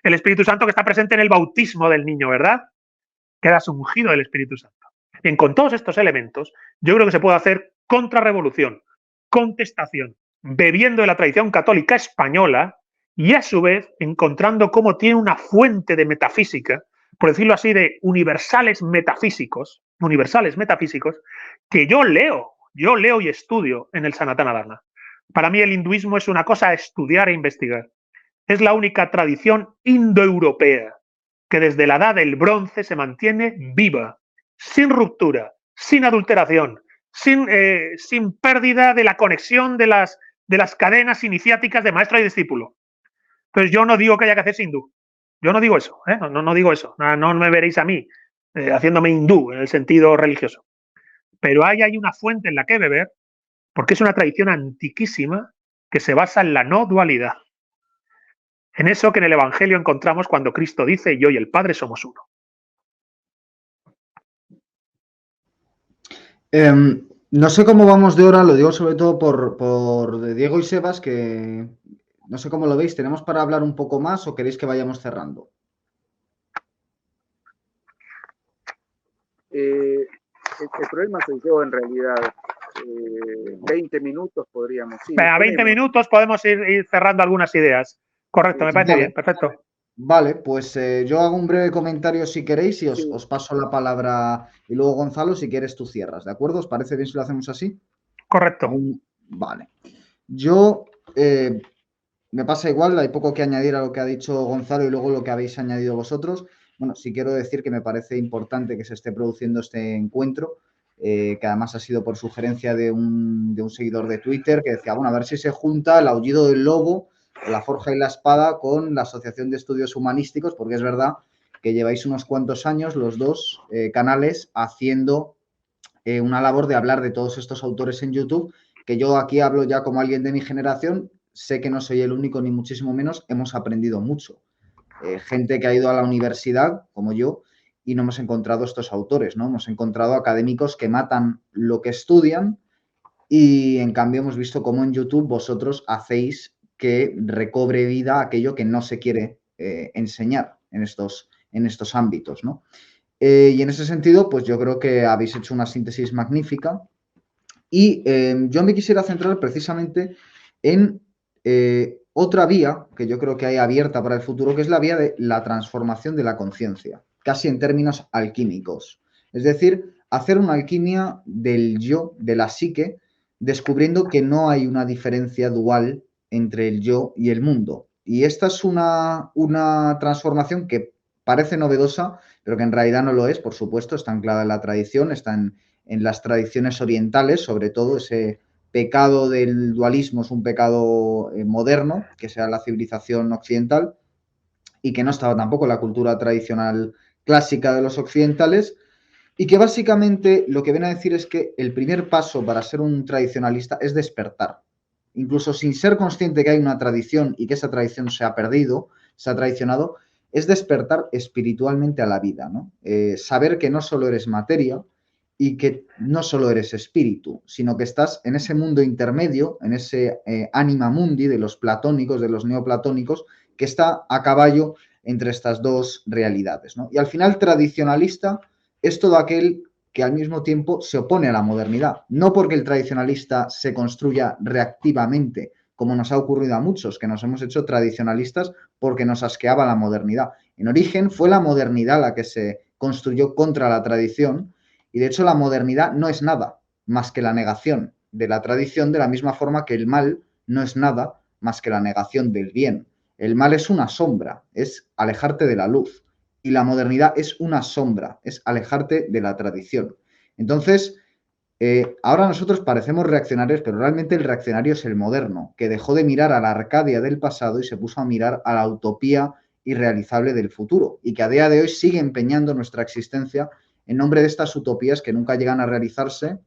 Speaker 2: El Espíritu Santo que está presente en el bautismo del niño, ¿verdad? Queda ungido del Espíritu Santo. Bien, con todos estos elementos, yo creo que se puede hacer contrarrevolución, contestación, bebiendo de la tradición católica española y a su vez encontrando cómo tiene una fuente de metafísica, por decirlo así, de universales metafísicos, que yo leo y estudio en el Sanatana Dharma. Para mí el hinduismo es una cosa a estudiar e investigar. Es la única tradición indoeuropea que desde la edad del bronce se mantiene viva, sin ruptura, sin adulteración, sin pérdida de la conexión de las cadenas iniciáticas de maestro y discípulo. Entonces yo no digo que haya que hacerse hindú. Yo no digo eso, no digo eso. No me veréis a mí haciéndome hindú en el sentido religioso. Pero ahí hay una fuente en la que beber, porque es una tradición antiquísima que se basa en la no dualidad. En eso que en el Evangelio encontramos cuando Cristo dice, yo y el Padre somos uno.
Speaker 1: No sé cómo vamos de hora, lo digo sobre todo por Diego y Sebas, que no sé cómo lo veis. ¿Tenemos para hablar un poco más o queréis que vayamos cerrando?
Speaker 4: El problema soy yo en realidad. 20 minutos podríamos, sí,
Speaker 2: Venga, 20 minutos podemos ir cerrando algunas ideas. Correcto, me parece
Speaker 1: Vale,
Speaker 2: bien, perfecto.
Speaker 1: vale, pues yo hago un breve comentario si queréis y
Speaker 4: Sí.
Speaker 1: os paso la palabra y luego Gonzalo, si quieres tú cierras, ¿de acuerdo? ¿Os parece bien si lo hacemos así?
Speaker 2: Correcto.
Speaker 1: Vale. Yo me pasa igual, hay poco que añadir a lo que ha dicho Gonzalo y luego lo que habéis añadido vosotros. Bueno, sí quiero decir que me parece importante que se esté produciendo este encuentro, que además ha sido por sugerencia de un seguidor de Twitter que decía, bueno, a ver si se junta el aullido del lobo, la forja y la espada con la Asociación de Estudios Humanísticos, porque es verdad que lleváis unos cuantos años los dos canales haciendo una labor de hablar de todos estos autores en YouTube, que yo aquí hablo ya como alguien de mi generación, sé que no soy el único ni muchísimo menos, hemos aprendido mucho. Gente que ha ido a la universidad, como yo, y no hemos encontrado estos autores, ¿no? Hemos encontrado académicos que matan lo que estudian y en cambio hemos visto cómo en YouTube vosotros hacéis que recobre vida aquello que no se quiere enseñar en estos ámbitos, ¿no? Y en ese sentido, pues yo creo que habéis hecho una síntesis magnífica. Y yo me quisiera centrar precisamente en otra vía que yo creo que hay abierta para el futuro, que es la vía de la transformación de la conciencia, casi en términos alquímicos. Es decir, hacer una alquimia del yo, de la psique, descubriendo que no hay una diferencia dual entre el yo y el mundo. Y esta es una transformación que parece novedosa, pero que en realidad no lo es, por supuesto, está anclada en la tradición, está en las tradiciones orientales, sobre todo ese pecado del dualismo es un pecado moderno, que sea la civilización occidental, y que no estaba tampoco en la cultura tradicional clásica de los occidentales, y que básicamente lo que viene a decir es que el primer paso para ser un tradicionalista es despertar. Incluso sin ser consciente que hay una tradición y que esa tradición se ha perdido, se ha traicionado, es despertar espiritualmente a la vida, ¿no? Saber que no solo eres materia y que no solo eres espíritu, sino que estás en ese mundo intermedio, en ese anima mundi de los platónicos, de los neoplatónicos, que está a caballo entre estas dos realidades, ¿no? Y al final, tradicionalista es todo aquel que al mismo tiempo se opone a la modernidad. No porque el tradicionalista se construya reactivamente, como nos ha ocurrido a muchos, que nos hemos hecho tradicionalistas porque nos asqueaba la modernidad. En origen fue la modernidad la que se construyó contra la tradición y de hecho la modernidad no es nada más que la negación de la tradición, de la misma forma que el mal no es nada más que la negación del bien. El mal es una sombra, es alejarte de la luz y la modernidad es una sombra, es alejarte de la tradición. Entonces, ahora nosotros parecemos reaccionarios, pero realmente el reaccionario es el moderno, que dejó de mirar a la Arcadia del pasado y se puso a mirar a la utopía irrealizable del futuro, y que a día de hoy sigue empeñando nuestra existencia en nombre de estas utopías que nunca llegan a realizarse,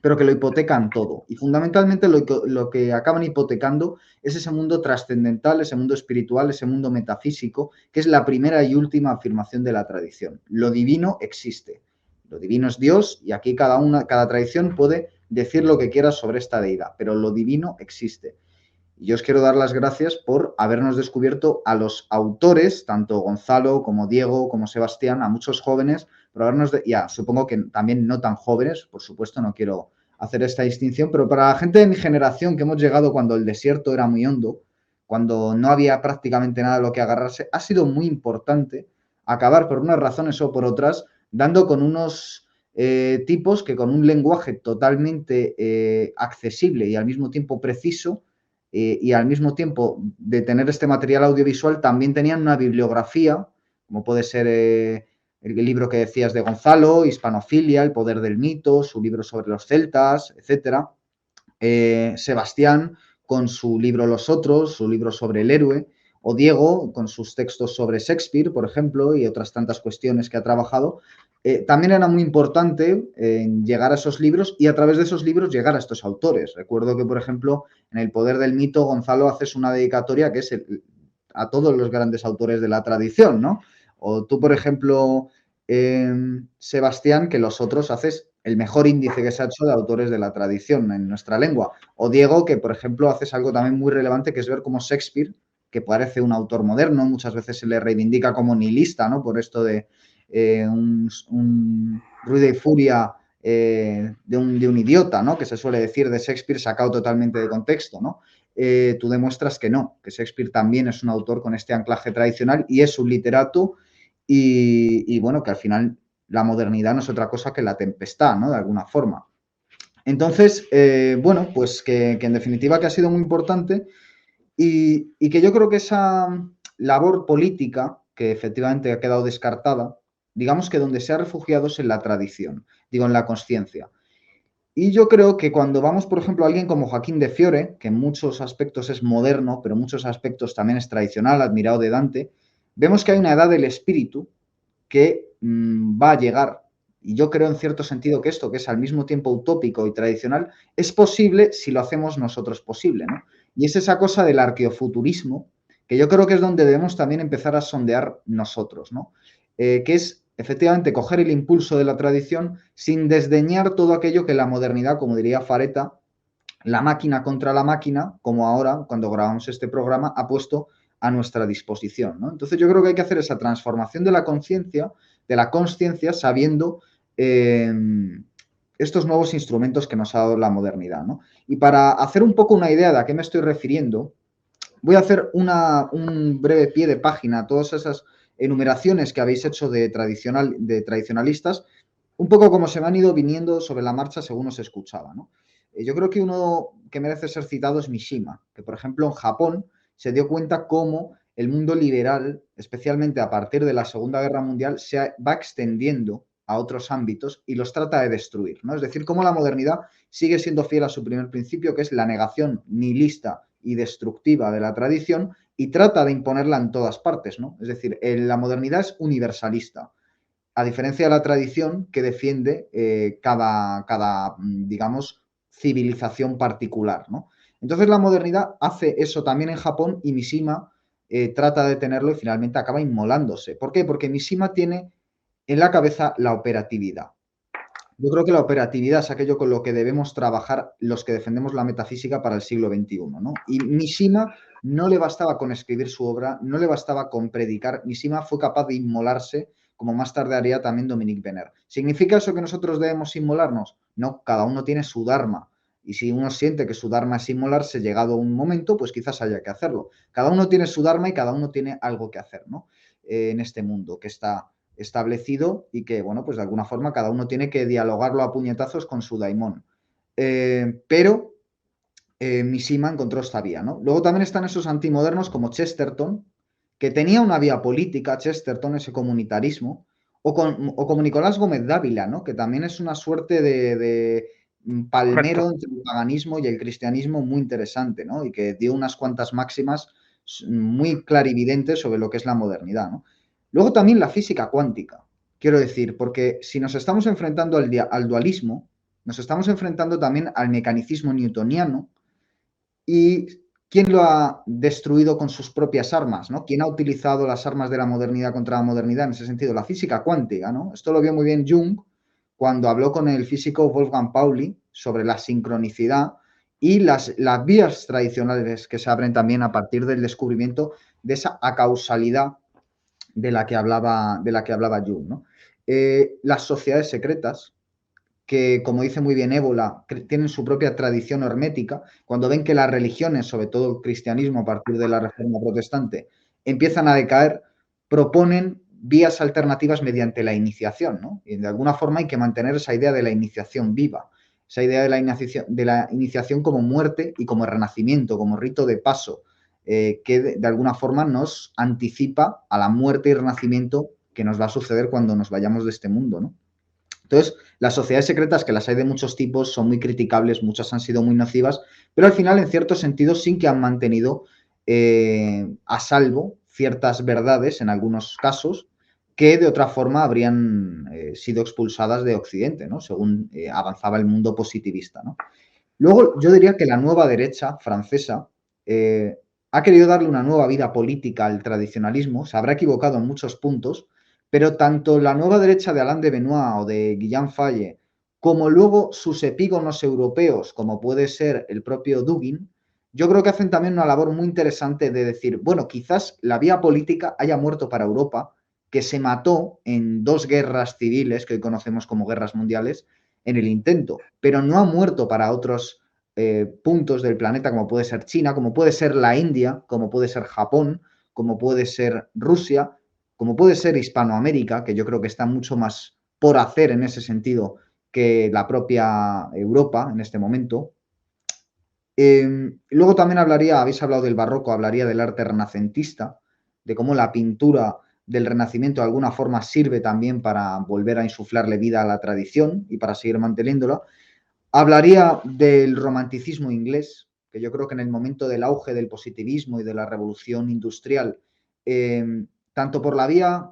Speaker 1: pero que lo hipotecan todo. Y fundamentalmente lo que acaban hipotecando es ese mundo trascendental, ese mundo espiritual, ese mundo metafísico, que es la primera y última afirmación de la tradición. Lo divino existe. Lo divino es Dios y aquí cada tradición puede decir lo que quiera sobre esta deidad, pero lo divino existe. Y yo os quiero dar las gracias por habernos descubierto a los autores, tanto Gonzalo como Diego, como Sebastián, a muchos jóvenes, por habernos, supongo que también no tan jóvenes, por supuesto, no quiero hacer esta distinción, pero para la gente de mi generación que hemos llegado cuando el desierto era muy hondo, cuando no había prácticamente nada de lo que agarrarse, ha sido muy importante acabar por unas razones o por otras, dando con unos tipos que con un lenguaje totalmente accesible y al mismo tiempo preciso, y al mismo tiempo de tener este material audiovisual también tenían una bibliografía, como puede ser el libro que decías de Gonzalo, Hispanofilia, El poder del mito, su libro sobre los celtas, etc. Sebastián con su libro Los otros, su libro sobre el héroe, o Diego con sus textos sobre Shakespeare, por ejemplo, y otras tantas cuestiones que ha trabajado. También era muy importante llegar a esos libros y a través de esos libros llegar a estos autores. Recuerdo que, por ejemplo, en El poder del mito, Gonzalo haces una dedicatoria que es a todos los grandes autores de la tradición, ¿no? O tú, por ejemplo, Sebastián, que Los otros haces el mejor índice que se ha hecho de autores de la tradición en nuestra lengua. O Diego, que por ejemplo haces algo también muy relevante, que es ver cómo Shakespeare, que parece un autor moderno, muchas veces se le reivindica como nihilista, ¿no? Por esto de un ruido y furia de un idiota, ¿no? Que se suele decir de Shakespeare sacado totalmente de contexto, ¿no? Tú demuestras que no, que Shakespeare también es un autor con este anclaje tradicional y es un literato y bueno, que al final la modernidad no es otra cosa que la tempestad, ¿no? De alguna forma. Entonces, bueno, pues que en definitiva que ha sido muy importante y que yo creo que esa labor política, que efectivamente ha quedado descartada, digamos que donde se ha refugiado es en la tradición, digo, en la conciencia. Y yo creo que cuando vamos, por ejemplo, a alguien como Joaquín de Fiore, que en muchos aspectos es moderno, pero en muchos aspectos también es tradicional, admirado de Dante, vemos que hay una edad del espíritu que va a llegar. Y yo creo en cierto sentido que esto, que es al mismo tiempo utópico y tradicional, es posible si lo hacemos nosotros posible, ¿no? Y es esa cosa del arqueofuturismo, que yo creo que es donde debemos también empezar a sondear nosotros, ¿no? Que es efectivamente coger el impulso de la tradición sin desdeñar todo aquello que la modernidad, como diría Fareta, la máquina contra la máquina, como ahora, cuando grabamos este programa, ha puesto a nuestra disposición, ¿no? Entonces yo creo que hay que hacer esa transformación de la conciencia, sabiendo estos nuevos instrumentos que nos ha dado la modernidad, ¿no? Y para hacer un poco una idea de a qué me estoy refiriendo, voy a hacer un breve pie de página a todas esas enumeraciones que habéis hecho de tradicionalistas, un poco como se me han ido viniendo sobre la marcha según os escuchaba, ¿no? Yo creo que uno que merece ser citado es Mishima, que por ejemplo en Japón se dio cuenta cómo el mundo liberal, especialmente a partir de la Segunda Guerra Mundial, se va extendiendo a otros ámbitos y los trata de destruir, ¿no? Es decir, cómo la modernidad sigue siendo fiel a su primer principio, que es la negación nihilista y destructiva de la tradición, y trata de imponerla en todas partes, ¿no? Es decir, la modernidad es universalista, a diferencia de la tradición que defiende cada, digamos, civilización particular, ¿no? Entonces la modernidad hace eso también en Japón y Mishima trata de detenerlo y finalmente acaba inmolándose. ¿Por qué? Porque Mishima tiene en la cabeza la operatividad. Yo creo que la operatividad es aquello con lo que debemos trabajar los que defendemos la metafísica para el siglo XXI, ¿no? Y Mishima no le bastaba con escribir su obra, no le bastaba con predicar. Mishima fue capaz de inmolarse, como más tarde haría también Dominique Venner. ¿Significa eso que nosotros debemos inmolarnos? No, cada uno tiene su dharma. Y si uno siente que su dharma es inmolarse, llegado un momento, pues quizás haya que hacerlo. Cada uno tiene su dharma y cada uno tiene algo que hacer, ¿no? En este mundo que está establecido y que, bueno, pues de alguna forma cada uno tiene que dialogarlo a puñetazos con su daimon. Pero Mishima encontró esta vía, ¿no? Luego también están esos antimodernos como Chesterton, que tenía una vía política, Chesterton, ese comunitarismo, o como Nicolás Gómez Dávila, ¿no? Que también es una suerte de palmero entre el paganismo y el cristianismo muy interesante, ¿no? Y que dio unas cuantas máximas muy clarividentes sobre lo que es la modernidad, ¿no? Luego también la física cuántica, quiero decir, porque si nos estamos enfrentando al dualismo, nos estamos enfrentando también al mecanicismo newtoniano y quién lo ha destruido con sus propias armas, ¿no? ¿Quién ha utilizado las armas de la modernidad contra la modernidad en ese sentido? La física cuántica, ¿no? Esto lo vio muy bien Jung cuando habló con el físico Wolfgang Pauli sobre la sincronicidad y las vías tradicionales que se abren también a partir del descubrimiento de esa acausalidad de la que hablaba Jung, ¿no? Las sociedades secretas, que, como dice muy bien Ébola, tienen su propia tradición hermética, cuando ven que las religiones, sobre todo el cristianismo a partir de la Reforma Protestante, empiezan a decaer, proponen vías alternativas mediante la iniciación, ¿no? Y de alguna forma hay que mantener esa idea de la iniciación viva, esa idea de la iniciación como muerte y como renacimiento, como rito de paso, que de alguna forma nos anticipa a la muerte y renacimiento que nos va a suceder cuando nos vayamos de este mundo, ¿no? Entonces, las sociedades secretas, que las hay de muchos tipos, son muy criticables, muchas han sido muy nocivas, pero al final, en cierto sentido, sí que han mantenido a salvo ciertas verdades, en algunos casos, que de otra forma habrían sido expulsadas de Occidente, ¿no? Según avanzaba el mundo positivista, ¿no? Luego, yo diría que la nueva derecha francesa ha querido darle una nueva vida política al tradicionalismo, se habrá equivocado en muchos puntos, pero tanto la nueva derecha de Alain de Benoist o de Guillaume Faye como luego sus epígonos europeos, como puede ser el propio Dugin, yo creo que hacen también una labor muy interesante de decir, bueno, quizás la vía política haya muerto para Europa, que se mató en 2 guerras civiles, que hoy conocemos como guerras mundiales, en el intento, pero no ha muerto para otros puntos del planeta, como puede ser China, como puede ser la India, como puede ser Japón, como puede ser Rusia, como puede ser Hispanoamérica, que yo creo que está mucho más por hacer en ese sentido que la propia Europa en este momento. Luego también habéis hablado del barroco, hablaría del arte renacentista, de cómo la pintura del Renacimiento de alguna forma sirve también para volver a insuflarle vida a la tradición y para seguir manteniéndola. Hablaría del romanticismo inglés, que yo creo que en el momento del auge del positivismo y de la revolución industrial, tanto por la vía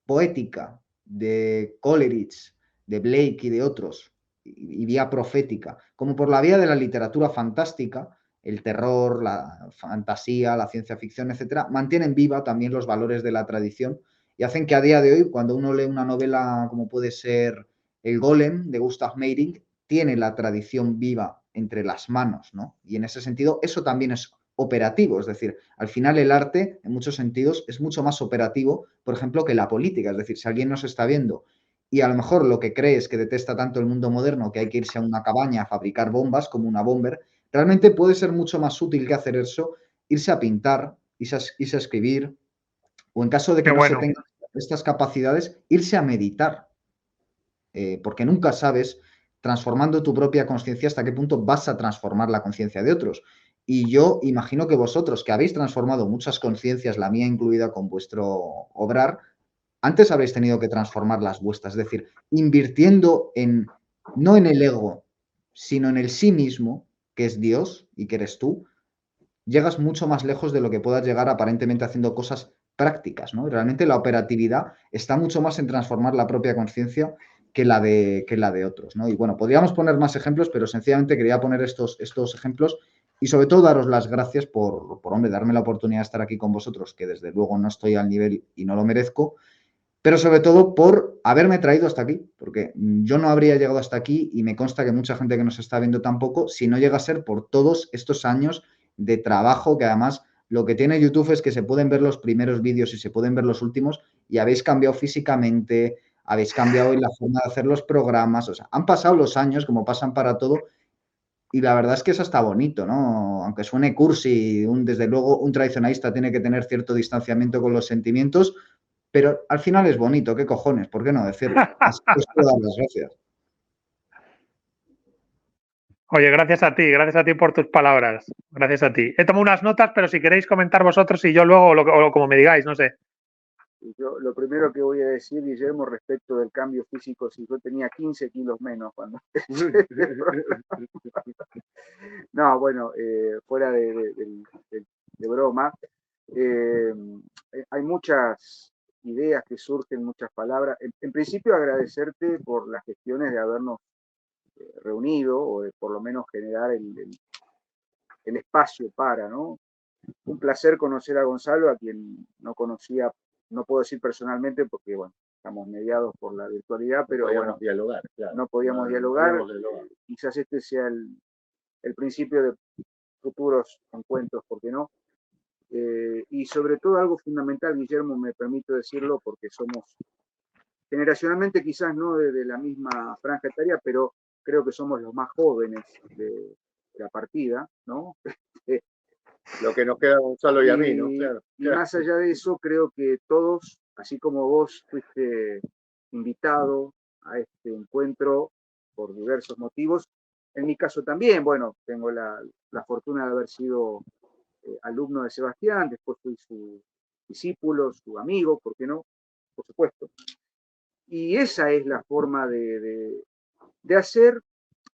Speaker 1: poética de Coleridge, de Blake y de otros, y vía profética, como por la vía de la literatura fantástica, el terror, la fantasía, la ciencia ficción, etcétera, mantienen viva también los valores de la tradición y hacen que a día de hoy, cuando uno lee una novela como puede ser El Golem de Gustav Meyrink, tiene la tradición viva entre las manos, ¿no? Y en ese sentido, eso también es operativo, es decir, al final el arte, en muchos sentidos, es mucho más operativo, por ejemplo, que la política, es decir, si alguien nos está viendo y a lo mejor lo que cree es que detesta tanto el mundo moderno que hay que irse a una cabaña a fabricar bombas como una bomber, realmente puede ser mucho más útil que hacer eso, irse a pintar, irse a escribir, o en caso de
Speaker 2: Qué
Speaker 1: que no se
Speaker 2: bueno.
Speaker 1: tengan estas capacidades, irse a meditar, porque nunca sabes, transformando tu propia conciencia, hasta qué punto vas a transformar la conciencia de otros. Y yo imagino que vosotros, que habéis transformado muchas conciencias, la mía incluida con vuestro obrar, antes habréis tenido que transformar las vuestras, es decir, invirtiendo en, no en el ego, sino en el sí mismo, que es Dios y que eres tú, llegas mucho más lejos de lo que puedas llegar aparentemente haciendo cosas prácticas, ¿no? Realmente la operatividad está mucho más en transformar la propia conciencia que la de otros, ¿no? Y bueno, podríamos poner más ejemplos, pero sencillamente quería poner estos ejemplos y sobre todo daros las gracias hombre, darme la oportunidad de estar aquí con vosotros, que desde luego no estoy al nivel y no lo merezco, pero sobre todo por haberme traído hasta aquí, porque yo no habría llegado hasta aquí y me consta que mucha gente que nos está viendo tampoco, si no llega a ser por todos estos años de trabajo, que además lo que tiene YouTube es que se pueden ver los primeros vídeos y se pueden ver los últimos y habéis cambiado físicamente, habéis cambiado en la forma de hacer los programas, o sea, han pasado los años como pasan para todo y la verdad es que eso está bonito, ¿no? Aunque suene cursi, desde luego un tradicionalista tiene que tener cierto distanciamiento con los sentimientos, pero al final es bonito, ¿qué cojones? ¿Por qué no decirlo? Así que os quiero dar las gracias.
Speaker 2: Oye, gracias a ti por tus palabras. Gracias a ti. He tomado unas notas, pero si queréis comentar vosotros y yo luego, o como me digáis, no sé.
Speaker 4: Yo lo primero que voy a decir, Guillermo, respecto del cambio físico, si yo tenía 15 kilos menos cuando no, bueno, fuera de broma, hay muchas ideas que surgen, muchas palabras. En principio, agradecerte por las gestiones de habernos reunido o de por lo menos generar el espacio para, ¿no? Un placer conocer a Gonzalo, a quien no conocía, no puedo decir personalmente porque, bueno, estamos mediados por la virtualidad, pero bueno,
Speaker 3: dialogar, claro.
Speaker 4: no podíamos dialogar. Quizás este sea el principio de futuros encuentros, ¿por qué no? Y sobre todo algo fundamental, Guillermo, me permito decirlo porque somos generacionalmente quizás no de la misma franja etaria, pero creo que somos los más jóvenes de la partida, ¿no?
Speaker 3: Lo que nos queda a Gonzalo y a mí, ¿no?
Speaker 4: Claro. Y más allá de eso, creo que todos, así como vos fuiste invitado a este encuentro por diversos motivos, en mi caso también, bueno, tengo la fortuna de haber sido alumno de Sebastián, después fui su discípulo, su amigo, ¿por qué no? Por supuesto. Y esa es la forma de hacer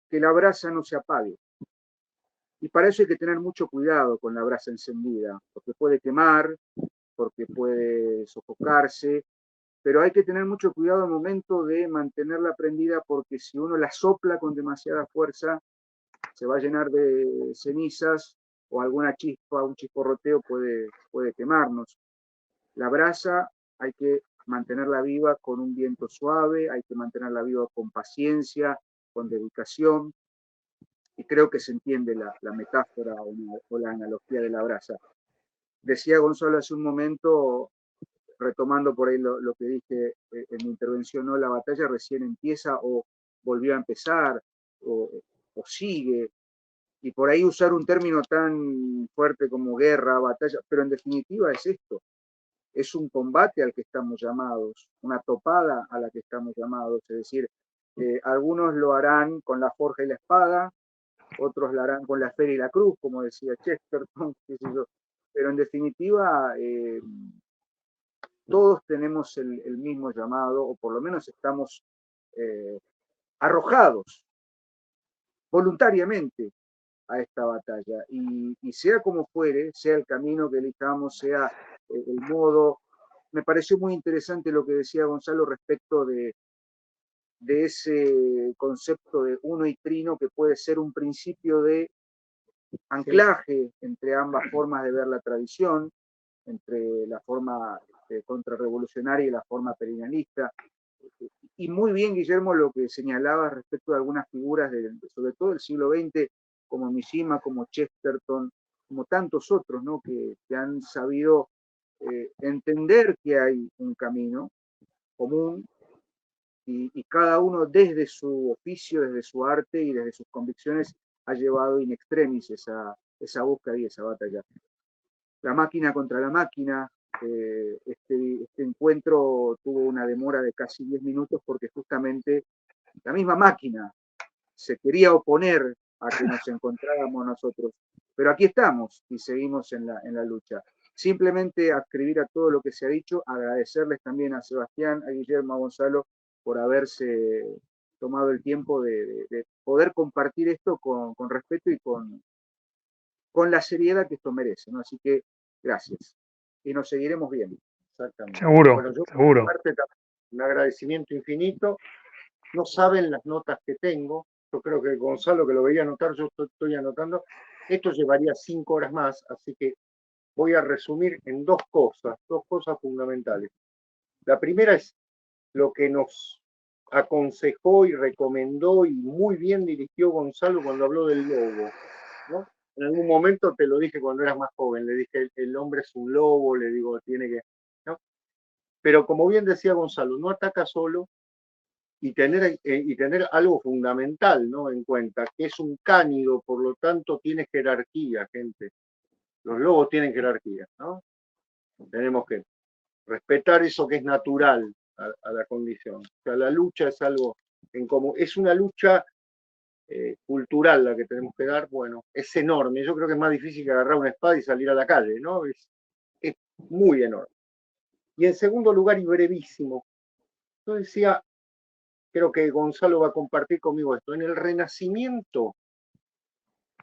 Speaker 4: que la brasa no se apague. Y para eso hay que tener mucho cuidado con la brasa encendida, porque puede quemar, porque puede sofocarse, pero hay que tener mucho cuidado al momento de mantenerla prendida, porque si uno la sopla con demasiada fuerza, se va a llenar de cenizas o alguna chispa, un chisporroteo puede quemarnos. La brasa hay que mantenerla viva con un viento suave, hay que mantenerla viva con paciencia, con dedicación, y creo que se entiende la metáfora o la analogía de la brasa. Decía Gonzalo hace un momento, retomando por ahí lo que dije en mi intervención, ¿no? La batalla recién empieza o volvió a empezar o sigue, y por ahí usar un término tan fuerte como guerra, batalla, pero en definitiva es esto, es un combate al que estamos llamados, una topada a la que estamos llamados, es decir, algunos lo harán con la forja y la espada, otros lo harán con la esfera y la cruz, como decía Chesterton, qué sé yo. Pero en definitiva, todos tenemos el mismo llamado, o por lo menos estamos arrojados voluntariamente a esta batalla. Y sea como fuere, sea el camino que elijamos, sea el modo, me pareció muy interesante lo que decía Gonzalo respecto de ese concepto de uno y trino, que puede ser un principio de anclaje entre ambas formas de ver la tradición, entre la forma contrarrevolucionaria y la forma perennialista. Y muy bien, Guillermo, lo que señalaba respecto de algunas figuras, sobre todo del siglo XX, como Mishima, como Chesterton, como tantos otros, ¿no? que han sabido entender que hay un camino común, y cada uno desde su oficio, desde su arte y desde sus convicciones ha llevado in extremis esa búsqueda y esa batalla. La máquina contra la máquina, este encuentro tuvo una demora de casi 10 minutos porque justamente la misma máquina se quería oponer a que nos encontráramos nosotros. Pero aquí estamos y seguimos en la lucha. Simplemente adscribir a todo lo que se ha dicho, agradecerles también a Sebastián, a Guillermo, a Gonzalo, por haberse tomado el tiempo de poder compartir esto con respeto y con la seriedad que esto merece, ¿no? Así que gracias. Y nos seguiremos viendo.
Speaker 3: Exactamente.
Speaker 2: Seguro,
Speaker 3: Bueno, yo
Speaker 2: seguro.
Speaker 3: parte un agradecimiento infinito. No saben las notas que tengo. Yo creo que Gonzalo, que lo veía anotar, yo estoy anotando. Esto llevaría 5 horas más, así que voy a resumir en dos cosas fundamentales. La primera es lo que nos aconsejó y recomendó y muy bien dirigió Gonzalo cuando habló del lobo, ¿no? En algún momento te lo dije cuando eras más joven, le dije, el hombre es un lobo, le digo, tiene que, ¿no? Pero como bien decía Gonzalo, no ataca solo, y tener algo fundamental, ¿no? En cuenta, que es un cánido, por lo tanto tiene jerarquía, gente. Los lobos tienen jerarquía, ¿no? Tenemos que respetar eso que es natural a la condición. O sea, la lucha es algo en común, es una lucha cultural la que tenemos que dar, bueno, es enorme. Yo creo que es más difícil que agarrar una espada y salir a la calle, ¿no? Es muy enorme. Y en segundo lugar, y brevísimo, yo decía, creo que Gonzalo va a compartir conmigo esto, en el Renacimiento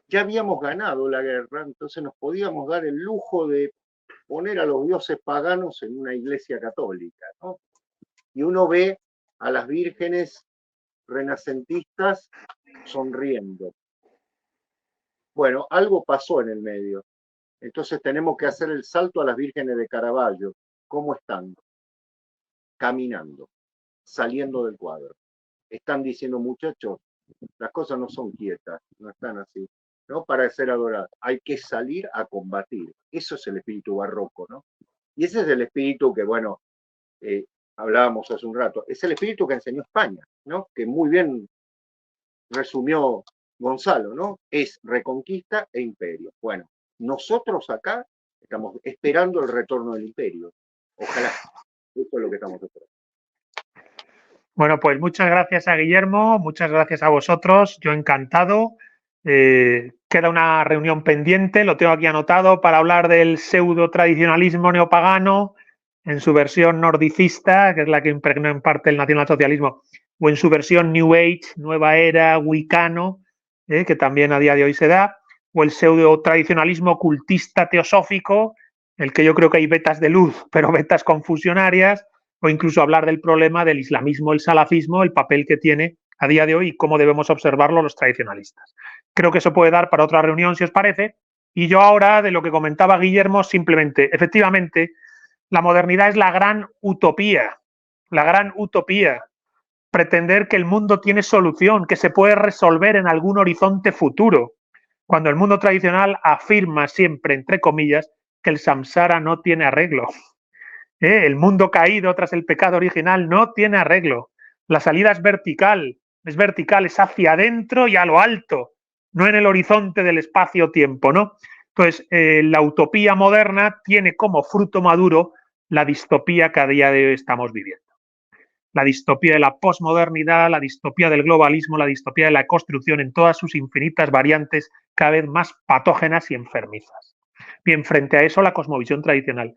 Speaker 3: ya habíamos ganado la guerra, entonces nos podíamos dar el lujo de poner a los dioses paganos en una iglesia católica, ¿no? Y uno ve a las vírgenes renacentistas sonriendo. Bueno, algo pasó en el medio. Entonces tenemos que hacer el salto a las vírgenes de Caravaggio. ¿Cómo están? Caminando, saliendo del cuadro. Están diciendo, muchachos, las cosas no son quietas, no están así, ¿no? Para ser adoradas. Hay que salir a combatir. Eso es el espíritu barroco, ¿no? Y ese es el espíritu que, bueno, hablábamos hace un rato, es el espíritu que enseñó España, ¿no? Que muy bien resumió Gonzalo, ¿no? Es reconquista e imperio. Bueno, nosotros acá estamos esperando el retorno del imperio. Ojalá. Eso es lo que estamos esperando.
Speaker 2: Bueno, pues muchas gracias a Guillermo, muchas gracias a vosotros, yo encantado. Queda una reunión pendiente, lo tengo aquí anotado, para hablar del pseudo tradicionalismo neopagano en su versión nordicista, que es la que impregnó en parte el nacionalsocialismo, o en su versión New Age, nueva era, wicano, que también a día de hoy se da, o el pseudo tradicionalismo cultista teosófico, el que yo creo que hay vetas de luz, pero vetas confusionarias, o incluso hablar del problema del islamismo, el salafismo, el papel que tiene a día de hoy y cómo debemos observarlo los tradicionalistas. Creo que eso puede dar para otra reunión, si os parece. Y yo ahora, de lo que comentaba Guillermo, simplemente, efectivamente, la modernidad es la gran utopía, pretender que el mundo tiene solución, que se puede resolver en algún horizonte futuro, cuando el mundo tradicional afirma siempre, entre comillas, que el samsara no tiene arreglo. El mundo caído tras el pecado original no tiene arreglo. La salida es vertical, es hacia adentro y a lo alto, no en el horizonte del espacio-tiempo, ¿no? Entonces, la utopía moderna tiene como fruto maduro la distopía que a día de hoy estamos viviendo. La distopía de la posmodernidad, la distopía del globalismo, la distopía de la construcción en todas sus infinitas variantes cada vez más patógenas y enfermizas. Bien, frente a eso, la cosmovisión tradicional.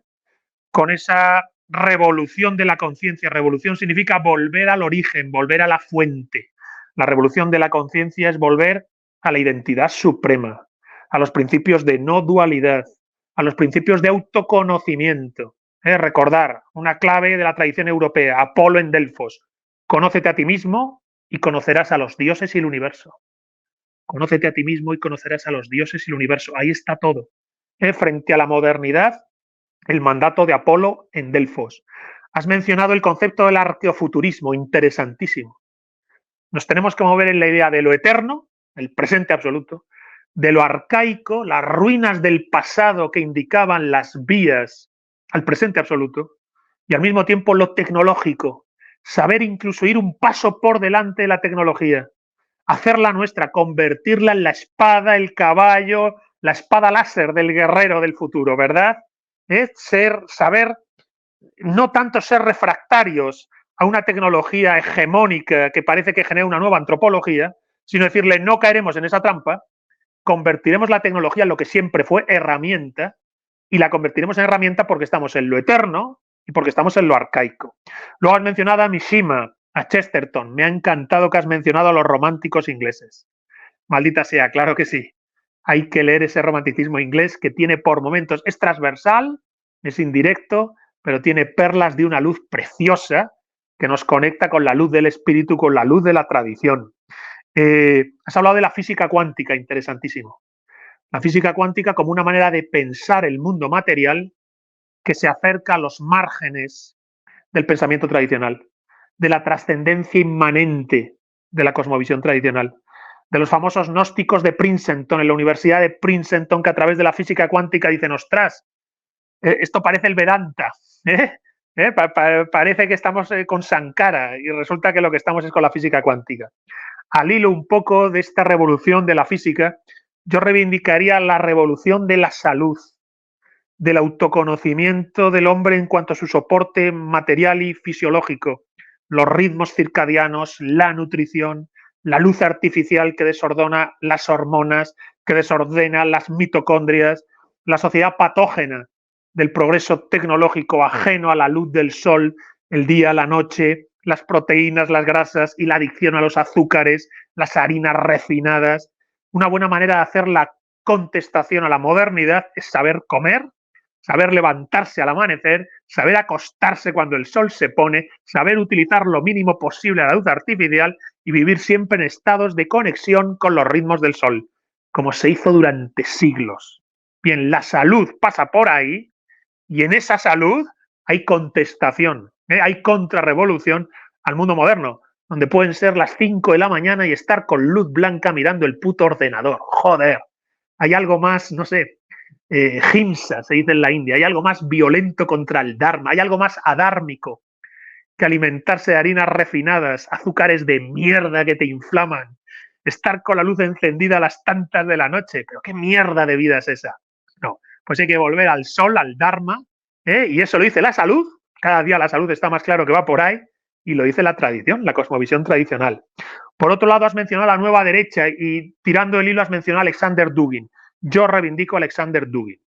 Speaker 2: Con esa revolución de la conciencia, revolución significa volver al origen, volver a la fuente. La revolución de la conciencia es volver a la identidad suprema, a los principios de no dualidad, a los principios de autoconocimiento. Recordar una clave de la tradición europea, Apolo en Delfos: conócete a ti mismo y conocerás a los dioses y el universo. Conócete a ti mismo y conocerás a los dioses y el universo. Ahí está todo. Frente a la modernidad, el mandato de Apolo en Delfos. Has mencionado el concepto del arqueofuturismo, interesantísimo. Nos tenemos que mover en la idea de lo eterno, el presente absoluto, de lo arcaico, las ruinas del pasado que indicaban las vías al presente absoluto, y al mismo tiempo lo tecnológico, saber incluso ir un paso por delante de la tecnología, hacerla nuestra, convertirla en la espada, el caballo, la espada láser del guerrero del futuro, ¿verdad? Saber, no tanto ser refractarios a una tecnología hegemónica que parece que genera una nueva antropología, sino decirle no caeremos en esa trampa, convertiremos la tecnología en lo que siempre fue, herramienta, y la convertiremos en herramienta porque estamos en lo eterno y porque estamos en lo arcaico. Luego has mencionado a Mishima, a Chesterton. Me ha encantado que has mencionado a los románticos ingleses. Maldita sea, claro que sí. Hay que leer ese romanticismo inglés que tiene por momentos, es transversal, es indirecto, pero tiene perlas de una luz preciosa que nos conecta con la luz del espíritu, con la luz de la tradición. Has hablado de la física cuántica, interesantísimo. La física cuántica como una manera de pensar el mundo material que se acerca a los márgenes del pensamiento tradicional, de la trascendencia inmanente de la cosmovisión tradicional, de los famosos gnósticos de Princeton, en la Universidad de Princeton, que a través de la física cuántica dicen, ostras, esto parece el Vedanta, parece que estamos con Sankara, y resulta que lo que estamos es con la física cuántica. Al hilo un poco de esta revolución de la física, yo reivindicaría la revolución de la salud, del autoconocimiento del hombre en cuanto a su soporte material y fisiológico, los ritmos circadianos, la nutrición, la luz artificial que desordena las hormonas, que desordena las mitocondrias, la sociedad patógena del progreso tecnológico ajeno a la luz del sol, el día, la noche, las proteínas, las grasas y la adicción a los azúcares, las harinas refinadas. Una buena manera de hacer la contestación a la modernidad es saber comer, saber levantarse al amanecer, saber acostarse cuando el sol se pone, saber utilizar lo mínimo posible la luz artificial y vivir siempre en estados de conexión con los ritmos del sol, como se hizo durante siglos. Bien, la salud pasa por ahí y en esa salud hay contestación, hay contrarrevolución al mundo moderno, donde pueden ser las 5 de la mañana y estar con luz blanca mirando el puto ordenador. Joder, hay algo más, no sé, himsa, se dice en la India, hay algo más violento contra el dharma, hay algo más adármico que alimentarse de harinas refinadas, azúcares de mierda que te inflaman, estar con la luz encendida a las tantas de la noche. ¿Pero qué mierda de vida es esa? No, pues hay que volver al sol, al dharma, y eso lo dice la salud. Cada día la salud está más claro que va por ahí, y lo dice la tradición, la cosmovisión tradicional. Por otro lado, has mencionado la nueva derecha y tirando el hilo has mencionado a Alexander Dugin. Yo reivindico a Alexander Dugin.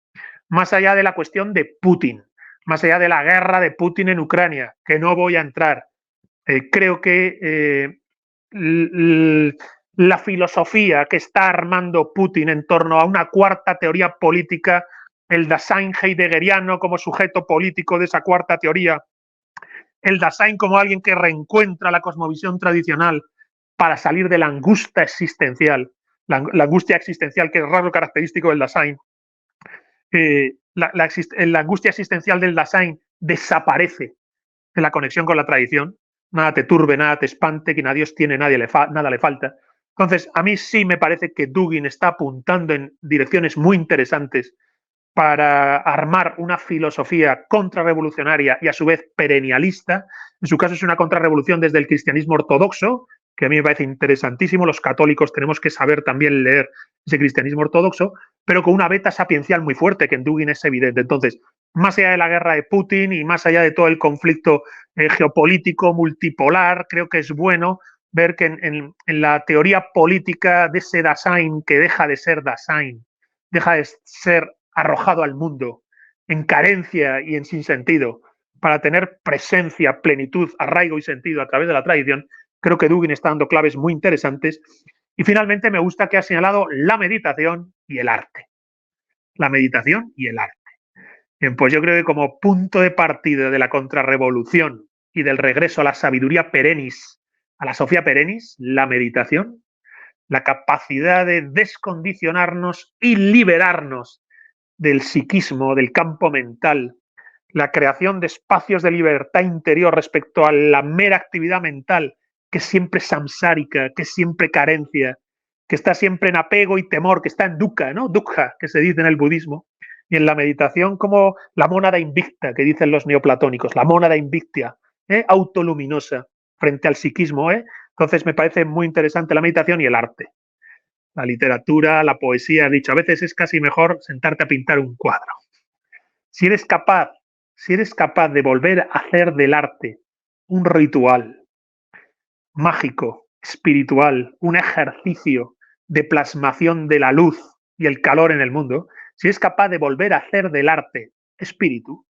Speaker 2: Más allá de la cuestión de Putin, más allá de la guerra de Putin en Ucrania, que no voy a entrar, creo que la filosofía que está armando Putin en torno a una cuarta teoría política, el Dasein heideggeriano como sujeto político de esa cuarta teoría, el Dasein como alguien que reencuentra la cosmovisión tradicional para salir de la angustia existencial, la angustia existencial que es rasgo característico del Dasein. La angustia existencial del Dasein desaparece de la conexión con la tradición. nada te turbe, nada te espante, quien a Dios tiene, nada le falta. Entonces, a mí sí me parece que Dugin está apuntando en direcciones muy interesantes para armar una filosofía contrarrevolucionaria y a su vez perennialista. En su caso es una contrarrevolución desde el cristianismo ortodoxo, que a mí me parece interesantísimo. Los católicos tenemos que saber también leer ese cristianismo ortodoxo, pero con una beta sapiencial muy fuerte, que en Dugin es evidente. Entonces, más allá de la guerra de Putin y más allá de todo el conflicto geopolítico multipolar, creo que es bueno ver que en la teoría política de ese Dasein, que deja de ser Dasein, deja de ser arrojado al mundo en carencia y en sinsentido, para tener presencia, plenitud, arraigo y sentido a través de la tradición, creo que Dugin está dando claves muy interesantes. Y finalmente me gusta que ha señalado la meditación y el arte. La meditación y el arte. Bien, pues yo creo que como punto de partida de la contrarrevolución y del regreso a la sabiduría perennis, a la Sofía perennis, la meditación, la capacidad de descondicionarnos y liberarnos del psiquismo, del campo mental, la creación de espacios de libertad interior respecto a la mera actividad mental, que es siempre samsárica, que es siempre carencia, que está siempre en apego y temor, que está en dukkha, ¿no? Dukkha, que se dice en el budismo, y en la meditación como la mónada invicta, que dicen los neoplatónicos, la mónada invicta, autoluminosa, frente al psiquismo. Entonces me parece muy interesante la meditación y el arte. La literatura, la poesía, he dicho, a veces es casi mejor sentarte a pintar un cuadro. Si eres capaz de volver a hacer del arte un ritual mágico, espiritual, un ejercicio de plasmación de la luz y el calor en el mundo, si eres capaz de volver a hacer del arte espíritu,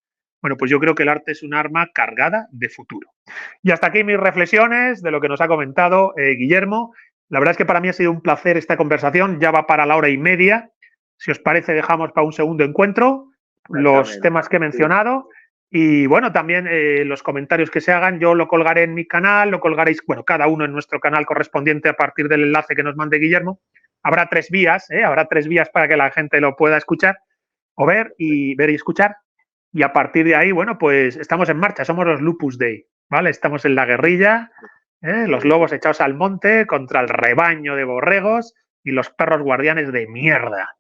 Speaker 2: bueno, pues yo creo que el arte es un arma cargada de futuro. Y hasta aquí mis reflexiones de lo que nos ha comentado Guillermo. La verdad es que para mí ha sido un placer esta conversación, ya va para la 1:30. Si os parece, dejamos para un segundo encuentro los temas que he mencionado. Y bueno, también los comentarios que se hagan, yo lo colgaré en mi canal, lo colgaréis, bueno, cada uno en nuestro canal correspondiente a partir del enlace que nos mande Guillermo. Habrá 3 vías, habrá 3 vías para que la gente lo pueda escuchar o ver y escuchar. Y a partir de ahí, bueno, pues estamos en marcha, somos los Lupus Dei, ¿vale? Estamos en la guerrilla, los lobos echados al monte contra el rebaño de borregos y los perros guardianes de mierda,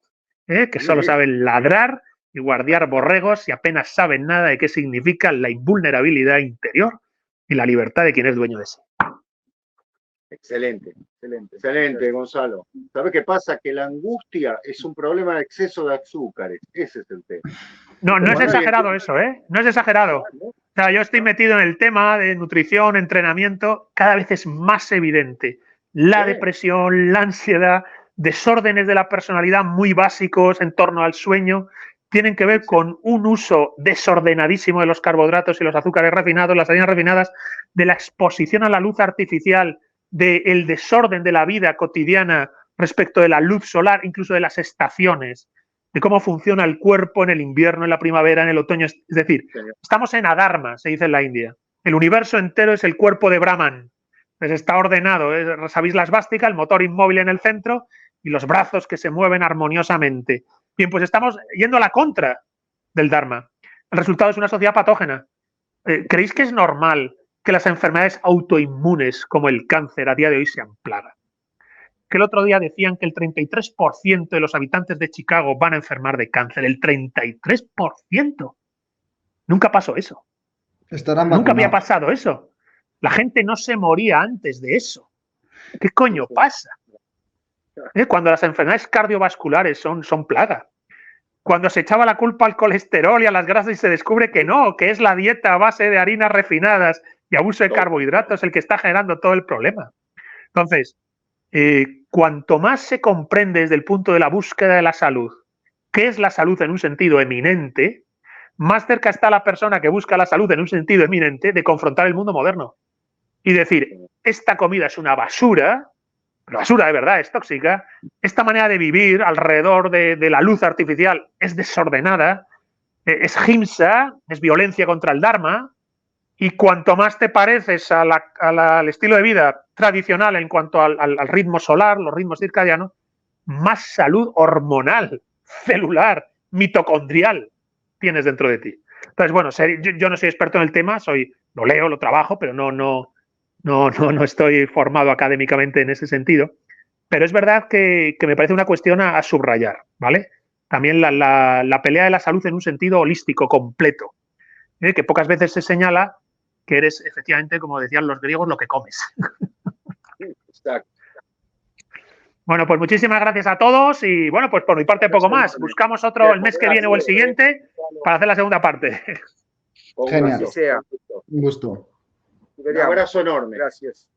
Speaker 2: que solo saben ladrar y guardiar borregos y apenas saben nada de qué significa la invulnerabilidad interior y la libertad de quien es dueño de sí.
Speaker 3: Excelente, excelente, Gonzalo. ¿Sabes qué pasa? Que la angustia es un problema de exceso de azúcares. Ese es el tema.
Speaker 2: No es exagerado eso, ¿eh? No es exagerado. O sea, yo estoy metido en el tema de nutrición, entrenamiento, cada vez es más evidente. La depresión, la ansiedad, desórdenes de la personalidad muy básicos en torno al sueño, tienen que ver con un uso desordenadísimo de los carbohidratos y los azúcares refinados, las harinas refinadas, de la exposición a la luz artificial, del desorden de la vida cotidiana respecto de la luz solar, incluso de las estaciones, de cómo funciona el cuerpo en el invierno, en la primavera, en el otoño. Es decir, estamos en Adharma, se dice en la India. El universo entero es el cuerpo de Brahman. Entonces está ordenado, sabéis la esvástica, el motor inmóvil en el centro y los brazos que se mueven armoniosamente. Bien, pues estamos yendo a la contra del Dharma. El resultado es una sociedad patógena. ¿Creéis que es normal que las enfermedades autoinmunes como el cáncer a día de hoy sean plaga? Que el otro día decían que el 33% de los habitantes de Chicago van a enfermar de cáncer. El 33%. Nunca pasó eso. Nunca había pasado eso. La gente no se moría antes de eso. ¿Qué coño pasa? Cuando las enfermedades cardiovasculares son plaga. Cuando se echaba la culpa al colesterol y a las grasas y se descubre que no, que es la dieta a base de harinas refinadas y abuso de carbohidratos el que está generando todo el problema. Entonces, cuanto más se comprende desde el punto de la búsqueda de la salud, qué es la salud en un sentido eminente, más cerca está la persona que busca la salud en un sentido eminente de confrontar el mundo moderno y decir, esta comida es una basura, pero basura de verdad, es tóxica, esta manera de vivir alrededor de la luz artificial es desordenada, es himsa, es violencia contra el Dharma, y cuanto más te pareces al estilo de vida tradicional en cuanto al ritmo solar, los ritmos circadianos, más salud hormonal, celular, mitocondrial tienes dentro de ti. Entonces, bueno, yo no soy experto en el tema, lo leo, lo trabajo, pero no no estoy formado académicamente en ese sentido, pero es verdad que me parece una cuestión a subrayar, ¿vale? También la pelea de la salud en un sentido holístico, completo, que pocas veces se señala que eres, efectivamente, como decían los griegos, lo que comes.
Speaker 3: Exacto.
Speaker 2: Bueno, pues muchísimas gracias a todos y, bueno, pues por mi parte poco más. Buscamos otro el mes que viene o el siguiente para hacer la segunda parte.
Speaker 1: Genial.
Speaker 4: Así sea.
Speaker 1: Un gusto.
Speaker 3: Un abrazo enorme.
Speaker 4: Gracias.